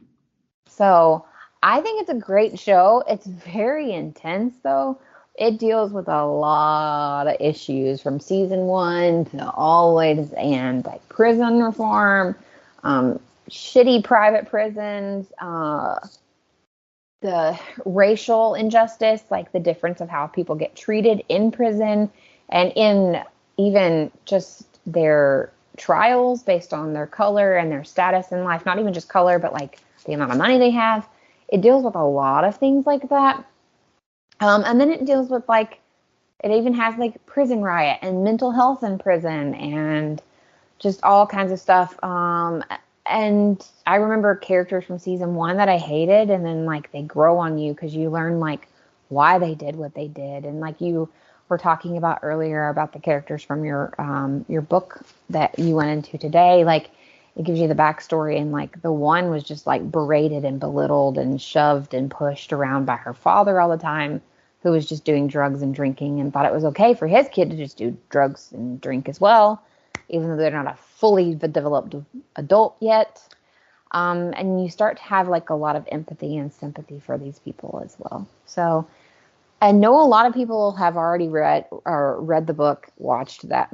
So I think it's a great show. It's very intense, though. It deals with a lot of issues from season 1 to all the way to the end, like prison reform, shitty private prisons, the racial injustice, like the difference of how people get treated in prison and in even just their trials based on their color and their status in life. Not even just color, but like the amount of money they have. It deals with a lot of things like that. And then it deals with like, it even has like prison riot and mental health in prison and just all kinds of stuff. And I remember characters from season 1 that I hated, and then like they grow on you because you learn like why they did what they did. And like you were talking about earlier about the characters from your book that you went into today, like it gives you the backstory. And like the one was just like berated and belittled and shoved and pushed around by her father all the time, who was just doing drugs and drinking and thought it was okay for his kid to just do drugs and drink as well, even though they're not a fully developed adult yet. And you start to have like a lot of empathy and sympathy for these people as well. So I know a lot of people have already read the book, watched that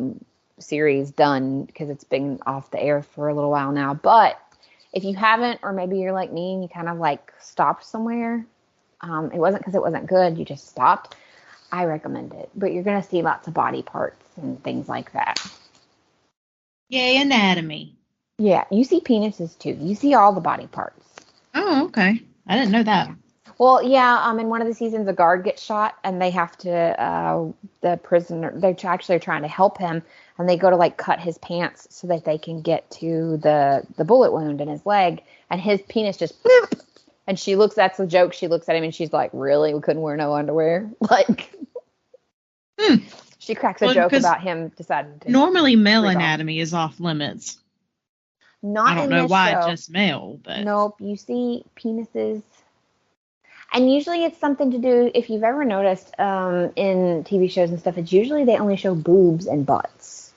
series done, because it's been off the air for a little while now. But if you haven't, or maybe you're like me and you kind of like stopped somewhere, it wasn't because it wasn't good, you just stopped, I recommend it. But you're going to see lots of body parts and things like that. Yay, anatomy. Yeah, you see penises too. You see all the body parts. Oh, okay. I didn't know that. Well, yeah, in one of the seasons, a guard gets shot, and they have to, the prisoner, they actually are trying to help him, and they go to, like, cut his pants so that they can get to the bullet wound in his leg, and his penis just, bloop, and she looks, that's the joke, she looks at him, and she's like, really? We couldn't wear no underwear? Like, she cracks a joke about him deciding to. Normally, male anatomy is off limits. Not I don't know why it's just male, but. Nope, you see penises. And usually it's something to do, if you've ever noticed in TV shows and stuff, it's usually they only show boobs and butts.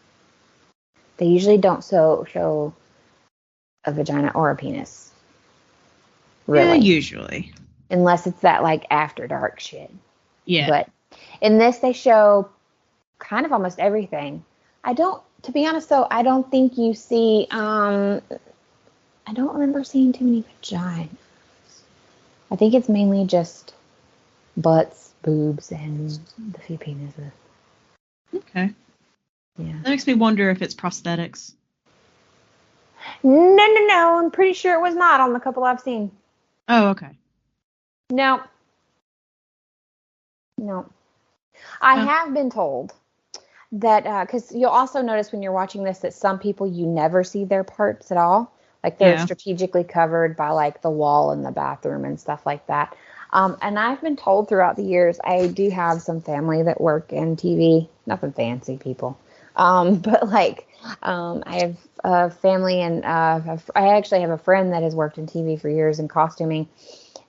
They usually don't show a vagina or a penis. Really. Yeah, usually. Unless it's that, like, after dark shit. Yeah. But in this, they show kind of almost everything. To be honest, though, I don't think you see, I don't remember seeing too many vaginas. I think it's mainly just butts, boobs, and the few penises. Okay. Yeah. That makes me wonder if it's prosthetics. No. I'm pretty sure it was not on the couple I've seen. Oh, okay. No. I have been told that, because you'll also notice when you're watching this that some people, you never see their parts at all. Like they're strategically covered by like the wall in the bathroom and stuff like that. And I've been told throughout the years, I do have some family that work in TV, nothing fancy people. But like, I have a family and I actually have a friend that has worked in TV for years in costuming.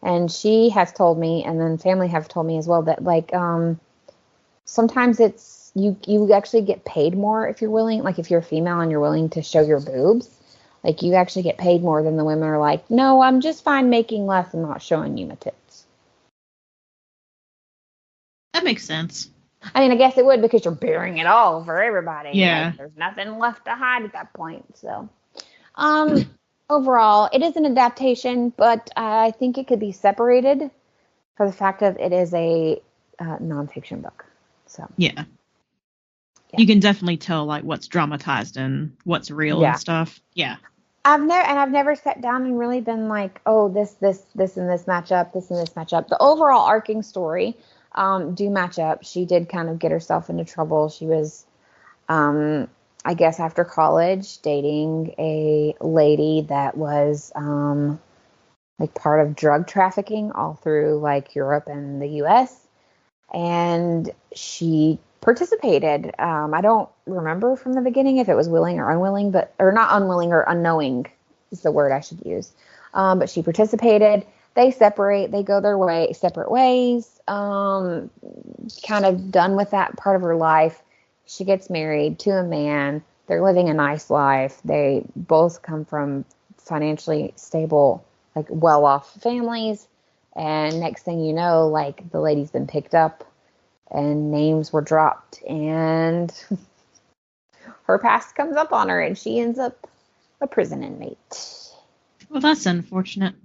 And she has told me, and then family have told me as well, that like, sometimes it's, you actually get paid more if you're willing, like if you're a female and you're willing to show your boobs. Like, you actually get paid more than the women are like, no, I'm just fine making less and not showing you my tits. That makes sense. I mean, I guess it would, because you're bearing it all for everybody. Yeah. Like, there's nothing left to hide at that point. So, overall, it is an adaptation, but I think it could be separated for the fact of it is a nonfiction book. So. Yeah. You can definitely tell like what's dramatized and what's real and stuff. Yeah. I've never sat down and really been like, oh, this and this match up, this and this match up. The overall arcing story do match up. She did kind of get herself into trouble. She was, I guess, after college, dating a lady that was like part of drug trafficking all through like Europe and the U.S. And she participated. I don't remember from the beginning if it was willing or unwilling, or not unwilling, or unknowing is the word I should use. But she participated. They separate. They go their separate ways. Kind of done with that part of her life. She gets married to a man. They're living a nice life. They both come from financially stable, like well-off families. And next thing you know, like the lady's been picked up and names were dropped, and her past comes up on her, and she ends up a prison inmate. Well, that's unfortunate.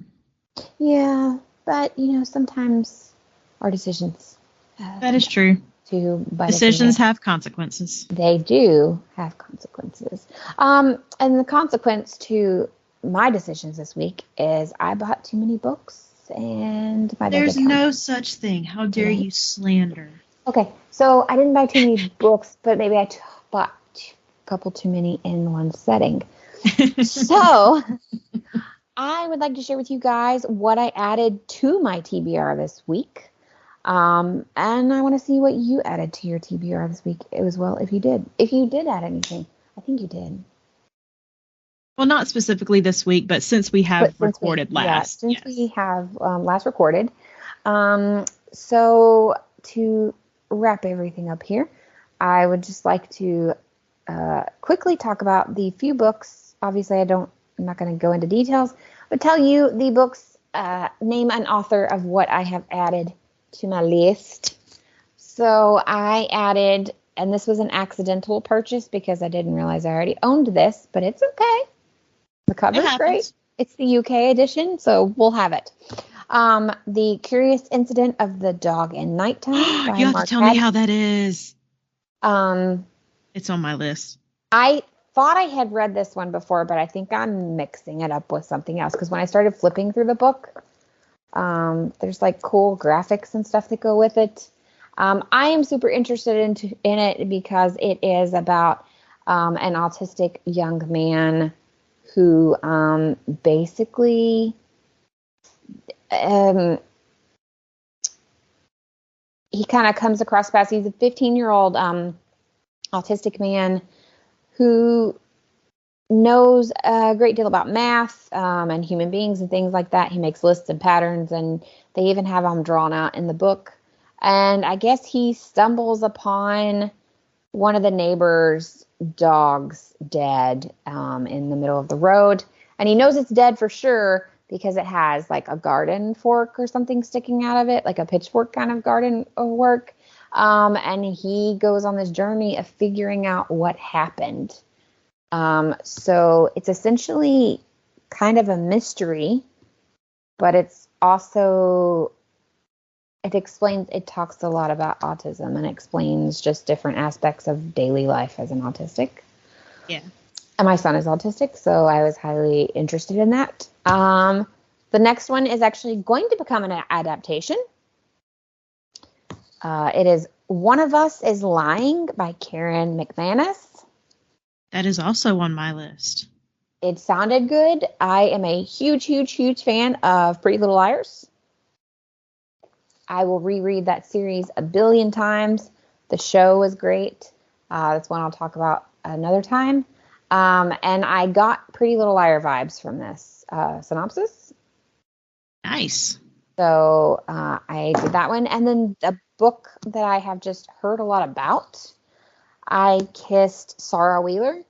Yeah, but, sometimes our decisions... that is true. Decisions have consequences. They do have consequences. And the consequence to my decisions this week is I bought too many books, and my There's no such thing. How dare you slander? Okay, so I didn't buy too many books, but maybe I bought a couple too many in one setting. So I would like to share with you guys what I added to my TBR this week. And I want to see what you added to your TBR this week as well, if you did. If you did add anything. I think you did. Well, not specifically this week, but since we have recorded last. Since we have last recorded. So to wrap everything up here, I would just like to quickly talk about the few books. Obviously, I'm not going to go into details, but tell you the books, name an author of what I have added to my list. So I added, and this was an accidental purchase because I didn't realize I already owned this, but it's okay. The cover's great. It's the UK edition, so we'll have it. The Curious Incident of the Dog in Nighttime. You have to tell me how that is. It's on my list. I thought I had read this one before, but I think I'm mixing it up with something else. Because when I started flipping through the book, there's like cool graphics and stuff that go with it. I am super interested in it because it is about an autistic young man who basically he kind of comes across paths. He's a 15-year-old autistic man who knows a great deal about math and human beings and things like that. He makes lists and patterns, and they even have them drawn out in the book. And I guess he stumbles upon one of the neighbors' dogs dead in the middle of the road. And he knows it's dead for sure because it has like a garden fork or something sticking out of it, like a pitchfork kind of garden work. And he goes on this journey of figuring out what happened. So it's essentially kind of a mystery, but it's also, it talks a lot about autism and explains just different aspects of daily life as an autistic. Yeah. And my son is autistic, so I was highly interested in that. The next one is actually going to become an adaptation. It is One of Us is Lying by Karen McManus. That is also on my list. It sounded good. I am a huge, huge, huge fan of Pretty Little Liars. I will reread that series a billion times. The show was great. That's one I'll talk about another time. And I got Pretty Little Liar vibes from this synopsis. Nice. So I did that one. And then the book that I have just heard a lot about, I Kissed Sarah Wheeler.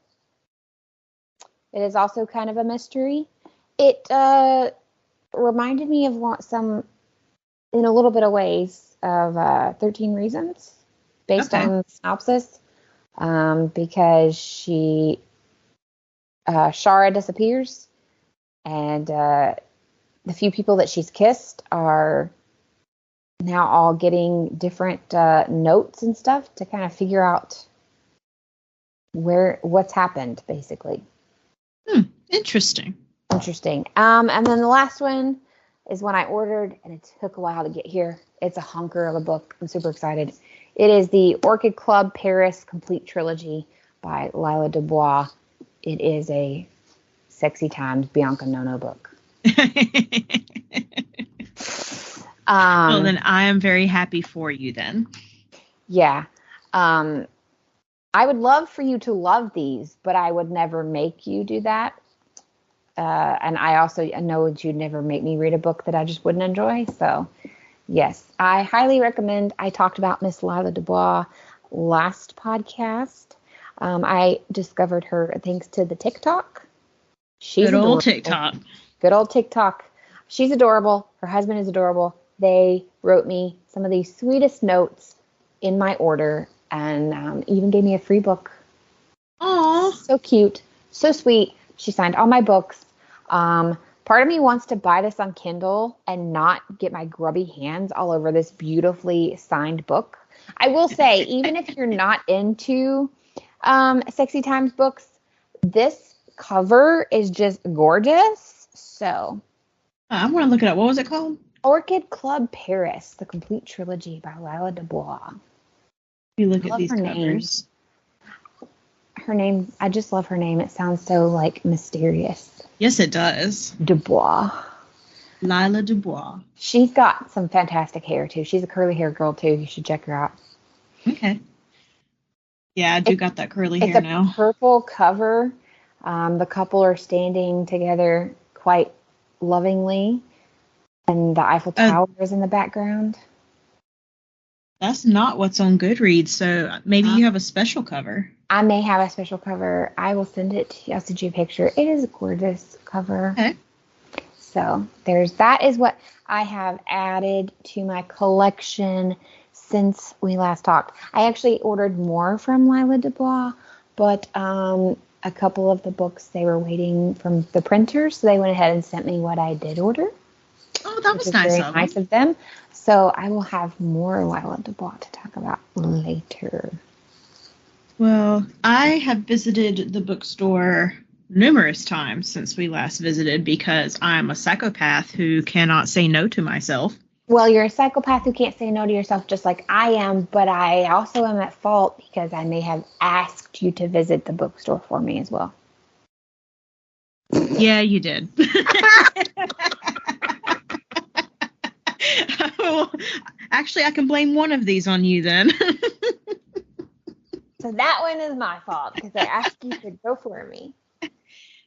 It is also kind of a mystery. It reminded me of some, in a little bit of ways, of 13 Reasons, based on the synopsis, because Shara disappears, and the few people that she's kissed are now all getting different notes and stuff to kind of figure out what's happened, basically. Interesting. And then the last one is one I ordered, and it took a while to get here. It's a hunker of a book. I'm super excited. It is the Orchid Club Paris Complete Trilogy by Lila Dubois. It is a Sexy Times Bianca Nono book. Well, then I am very happy for you then. Yeah. I would love for you to love these, but I would never make you do that. And I also know that you'd never make me read a book that I just wouldn't enjoy. So, yes, I highly recommend. I talked about Miss Lila Dubois last podcast. I discovered her thanks to the TikTok. She's Good old adorable. TikTok. Good old TikTok. She's adorable. Her husband is adorable. They wrote me some of the sweetest notes in my order and even gave me a free book. Aww. So cute. So sweet. She signed all my books. Part of me wants to buy this on Kindle and not get my grubby hands all over this beautifully signed book. I will say, even if you're not into Sexy Times books, this cover is just gorgeous. So I want to look it up. What was it called? Orchid Club Paris, the complete trilogy by Lila Dubois. You look at these covers. Her name, I just love her name. It sounds so like mysterious. Yes, it does. Dubois. Lila Dubois. She's got some fantastic hair too. She's a curly hair girl too. You should check her out. Okay. Yeah, I do got that curly hair now. It's a purple cover. The couple are standing together quite lovingly, and the Eiffel Tower is in the background. That's not what's on Goodreads, so maybe you have a special cover. I may have a special cover. I will send it to you. I'll send you a picture. It is a gorgeous cover. Okay. So that is what I have added to my collection since we last talked. I actually ordered more from Lila Dubois, but a couple of the books, they were waiting from the printers, so they went ahead and sent me what I did order. Oh, that was nice very nice of them. So I will have more Lila Dubois to talk about later. Well, I have visited the bookstore numerous times since we last visited because I'm a psychopath who cannot say no to myself. Well, you're a psychopath who can't say no to yourself just like I am, but I also am at fault because I may have asked you to visit the bookstore for me as well. Yeah, you did. Well, actually, I can blame one of these on you then. So that one is my fault because I asked you to go for me.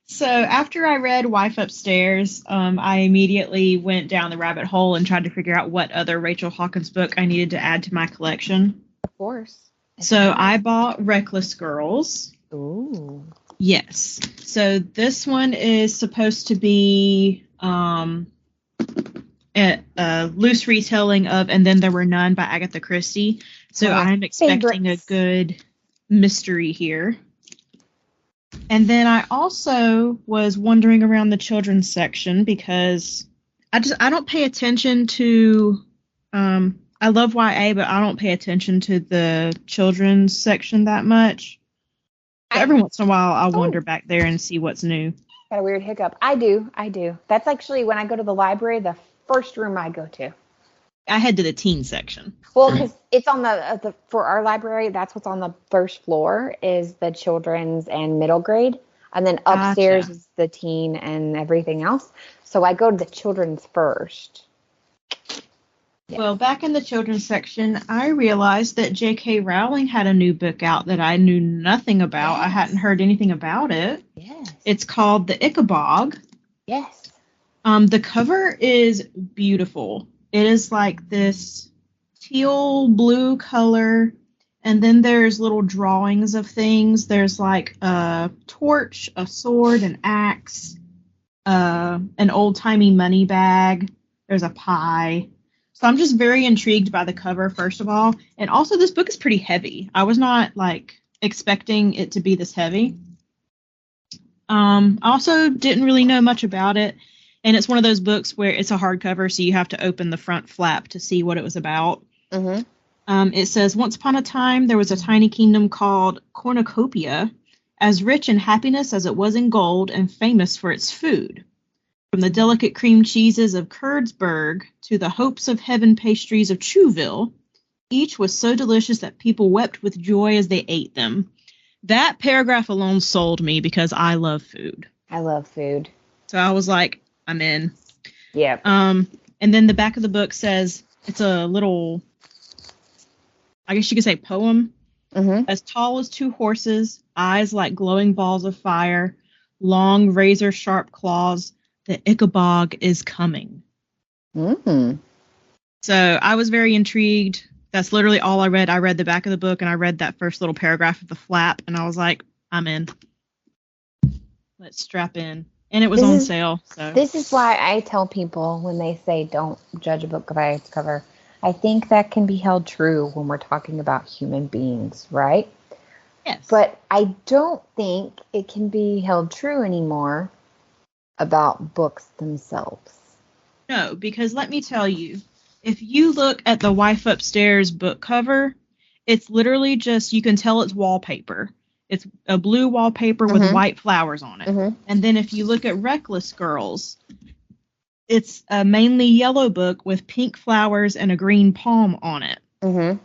So after I read Wife Upstairs, I immediately went down the rabbit hole and tried to figure out what other Rachel Hawkins book I needed to add to my collection. Of course. So I bought Reckless Girls. Ooh. Yes. So this one is supposed to be a loose retelling of And Then There Were None by Agatha Christie. So I'm expecting a good mystery here. And then I also was wandering around the children's section because I don't pay attention to I love YA, but I don't pay attention to the children's section that much. So every once in a while I'll wander back there and see what's new. Got a weird hiccup. I do. That's actually when I go to the library, the first room I go to. I head to the teen section. Well, because it's on the for our library, that's what's on the first floor is the children's and middle grade. And then upstairs is the teen and everything else. So I go to the children's first. Yeah. Well, back in the children's section, I realized that J.K. Rowling had a new book out that I knew nothing about. Yes. I hadn't heard anything about it. Yes. It's called The Ichabog. Yes. The cover is beautiful. It is like this teal blue color, and then there's little drawings of things. There's like a torch, a sword, an axe, an old-timey money bag. There's a pie. So I'm just very intrigued by the cover, first of all. And also, this book is pretty heavy. I was not, expecting it to be this heavy. I also didn't really know much about it. And it's one of those books where it's a hardcover, so you have to open the front flap to see what it was about. Mm-hmm. It says, once upon a time, there was a tiny kingdom called Cornucopia, as rich in happiness as it was in gold and famous for its food. From the delicate cream cheeses of Curdsburg to the hopes of heaven pastries of Trouville, each was so delicious that people wept with joy as they ate them. That paragraph alone sold me because I love food. I love food. So I was like, I'm in. Yeah. And then the back of the book says it's a little, I guess you could say poem. Mm-hmm. As tall as two horses, eyes like glowing balls of fire, long razor sharp claws, the Ichabog is coming. Mm-hmm. So I was very intrigued. That's literally all I read. I read the back of the book and I read that first little paragraph of the flap and I was like, I'm in. Let's strap in. And it was on sale. So this is why I tell people when they say don't judge a book by its cover. I think that can be held true when we're talking about human beings, right? Yes. But I don't think it can be held true anymore about books themselves. No, because let me tell you, if you look at the Wife Upstairs book cover, it's literally just, you can tell it's wallpaper. It's a blue wallpaper with white flowers on it. Mm-hmm. And then if you look at Reckless Girls, it's a mainly yellow book with pink flowers and a green palm on it. Mm-hmm.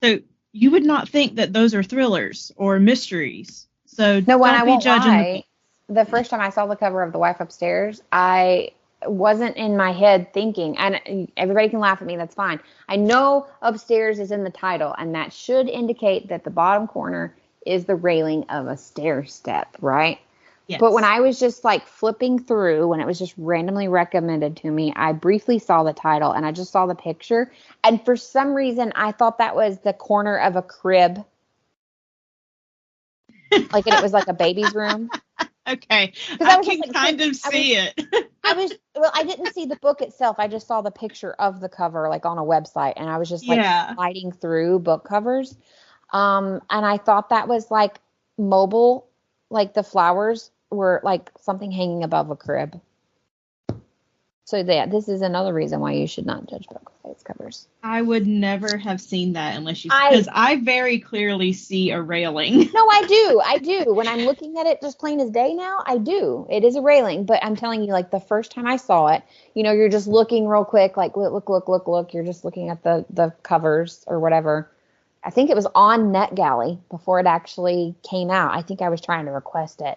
So you would not think that those are thrillers or mysteries. So no, when I won't lie, the first time I saw the cover of The Wife Upstairs, I wasn't in my head thinking, and everybody can laugh at me, that's fine. I know upstairs is in the title, and that should indicate that the bottom corner is the railing of a stair step, right? Yes. But when I was just like flipping through, when it was just randomly recommended to me, I briefly saw the title and I just saw the picture. And for some reason, I thought that was the corner of a crib. Like, and it was like a baby's room. Okay. I I was can just, like, kind of see it. I didn't see the book itself. I just saw the picture of the cover, like on a website. And I was just like sliding through book covers. And I thought that was like mobile, like the flowers were like something hanging above a crib. So this is another reason why you should not judge book by its covers. I would never have seen that unless you, because I very clearly see a railing. No, I do. When I'm looking at it just plain as day now, I do. It is a railing, but I'm telling you, like the first time I saw it, you're just looking real quick, like look. You're just looking at the covers or whatever. I think it was on NetGalley before it actually came out. I think I was trying to request it.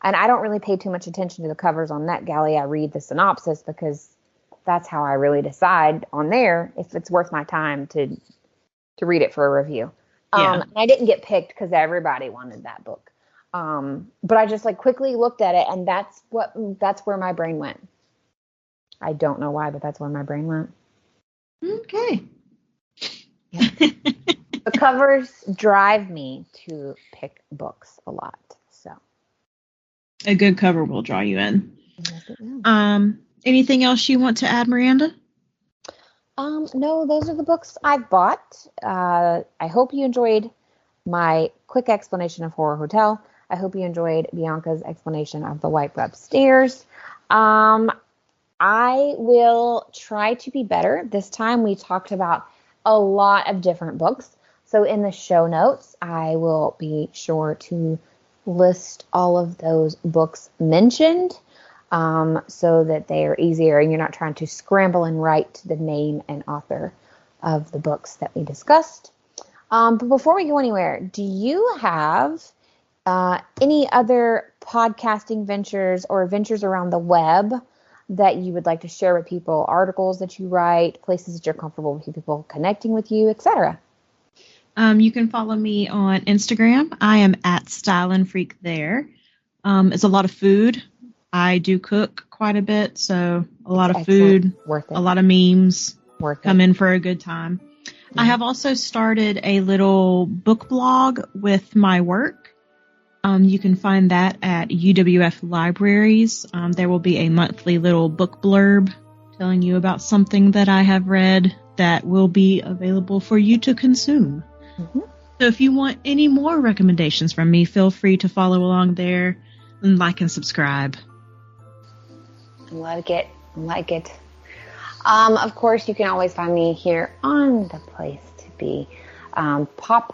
And I don't really pay too much attention to the covers on NetGalley. I read the synopsis because that's how I really decide on there if it's worth my time to read it for a review. And I didn't get picked because everybody wanted that book. But I just like quickly looked at it, and that's where my brain went. I don't know why, but that's where my brain went. Okay. Yeah. The covers drive me to pick books a lot. So a good cover will draw you in. Yes, it will. Anything else you want to add, Miranda? No, those are the books I've bought. I hope you enjoyed my quick explanation of Horror Hotel. I hope you enjoyed Bianca's explanation of The Wipe Upstairs. I will try to be better. This time we talked about a lot of different books. So in the show notes, I will be sure to list all of those books mentioned so that they are easier and you're not trying to scramble and write the name and author of the books that we discussed. But before we go anywhere, do you have any other podcasting ventures or ventures around the web that you would like to share with people, articles that you write, places that you're comfortable with people connecting with you, etc.? You can follow me on Instagram. I am at Stylin' Freak there. It's a lot of food. I do cook quite a bit, so a lot of food, a lot of memes, come in for a good time. Yeah. I have also started a little book blog with my work. You can find that at UWF Libraries. There will be a monthly little book blurb telling you about something that I have read that will be available for you to consume. Mm-hmm. So if you want any more recommendations from me, feel free to follow along there and like and subscribe. Like it. Of course, you can always find me here on The Place to Be Pop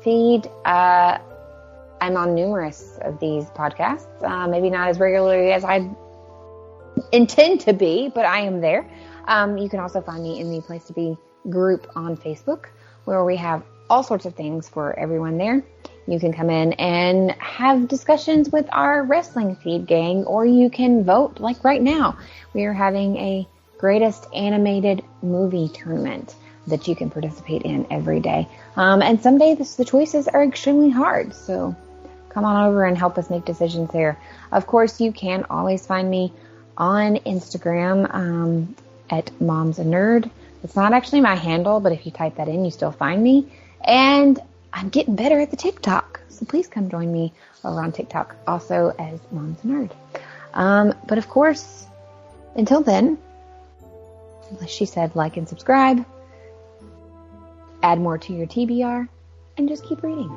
Feed. I'm on numerous of these podcasts, maybe not as regularly as I intend to be, but I am there. You can also find me in the Place to Be group on Facebook, where we have all sorts of things for everyone there. You can come in and have discussions with our wrestling feed gang, or you can vote like right now. We are having a greatest animated movie tournament that you can participate in every day. And some days the choices are extremely hard, so come on over and help us make decisions there. Of course, you can always find me on Instagram at Mom's a Nerd. It's not actually my handle, but if you type that in, you still find me. And I'm getting better at the TikTok, so please come join me over on TikTok, also as Mom's a Nerd. But of course, until then, as she said, like and subscribe, add more to your TBR, and just keep reading.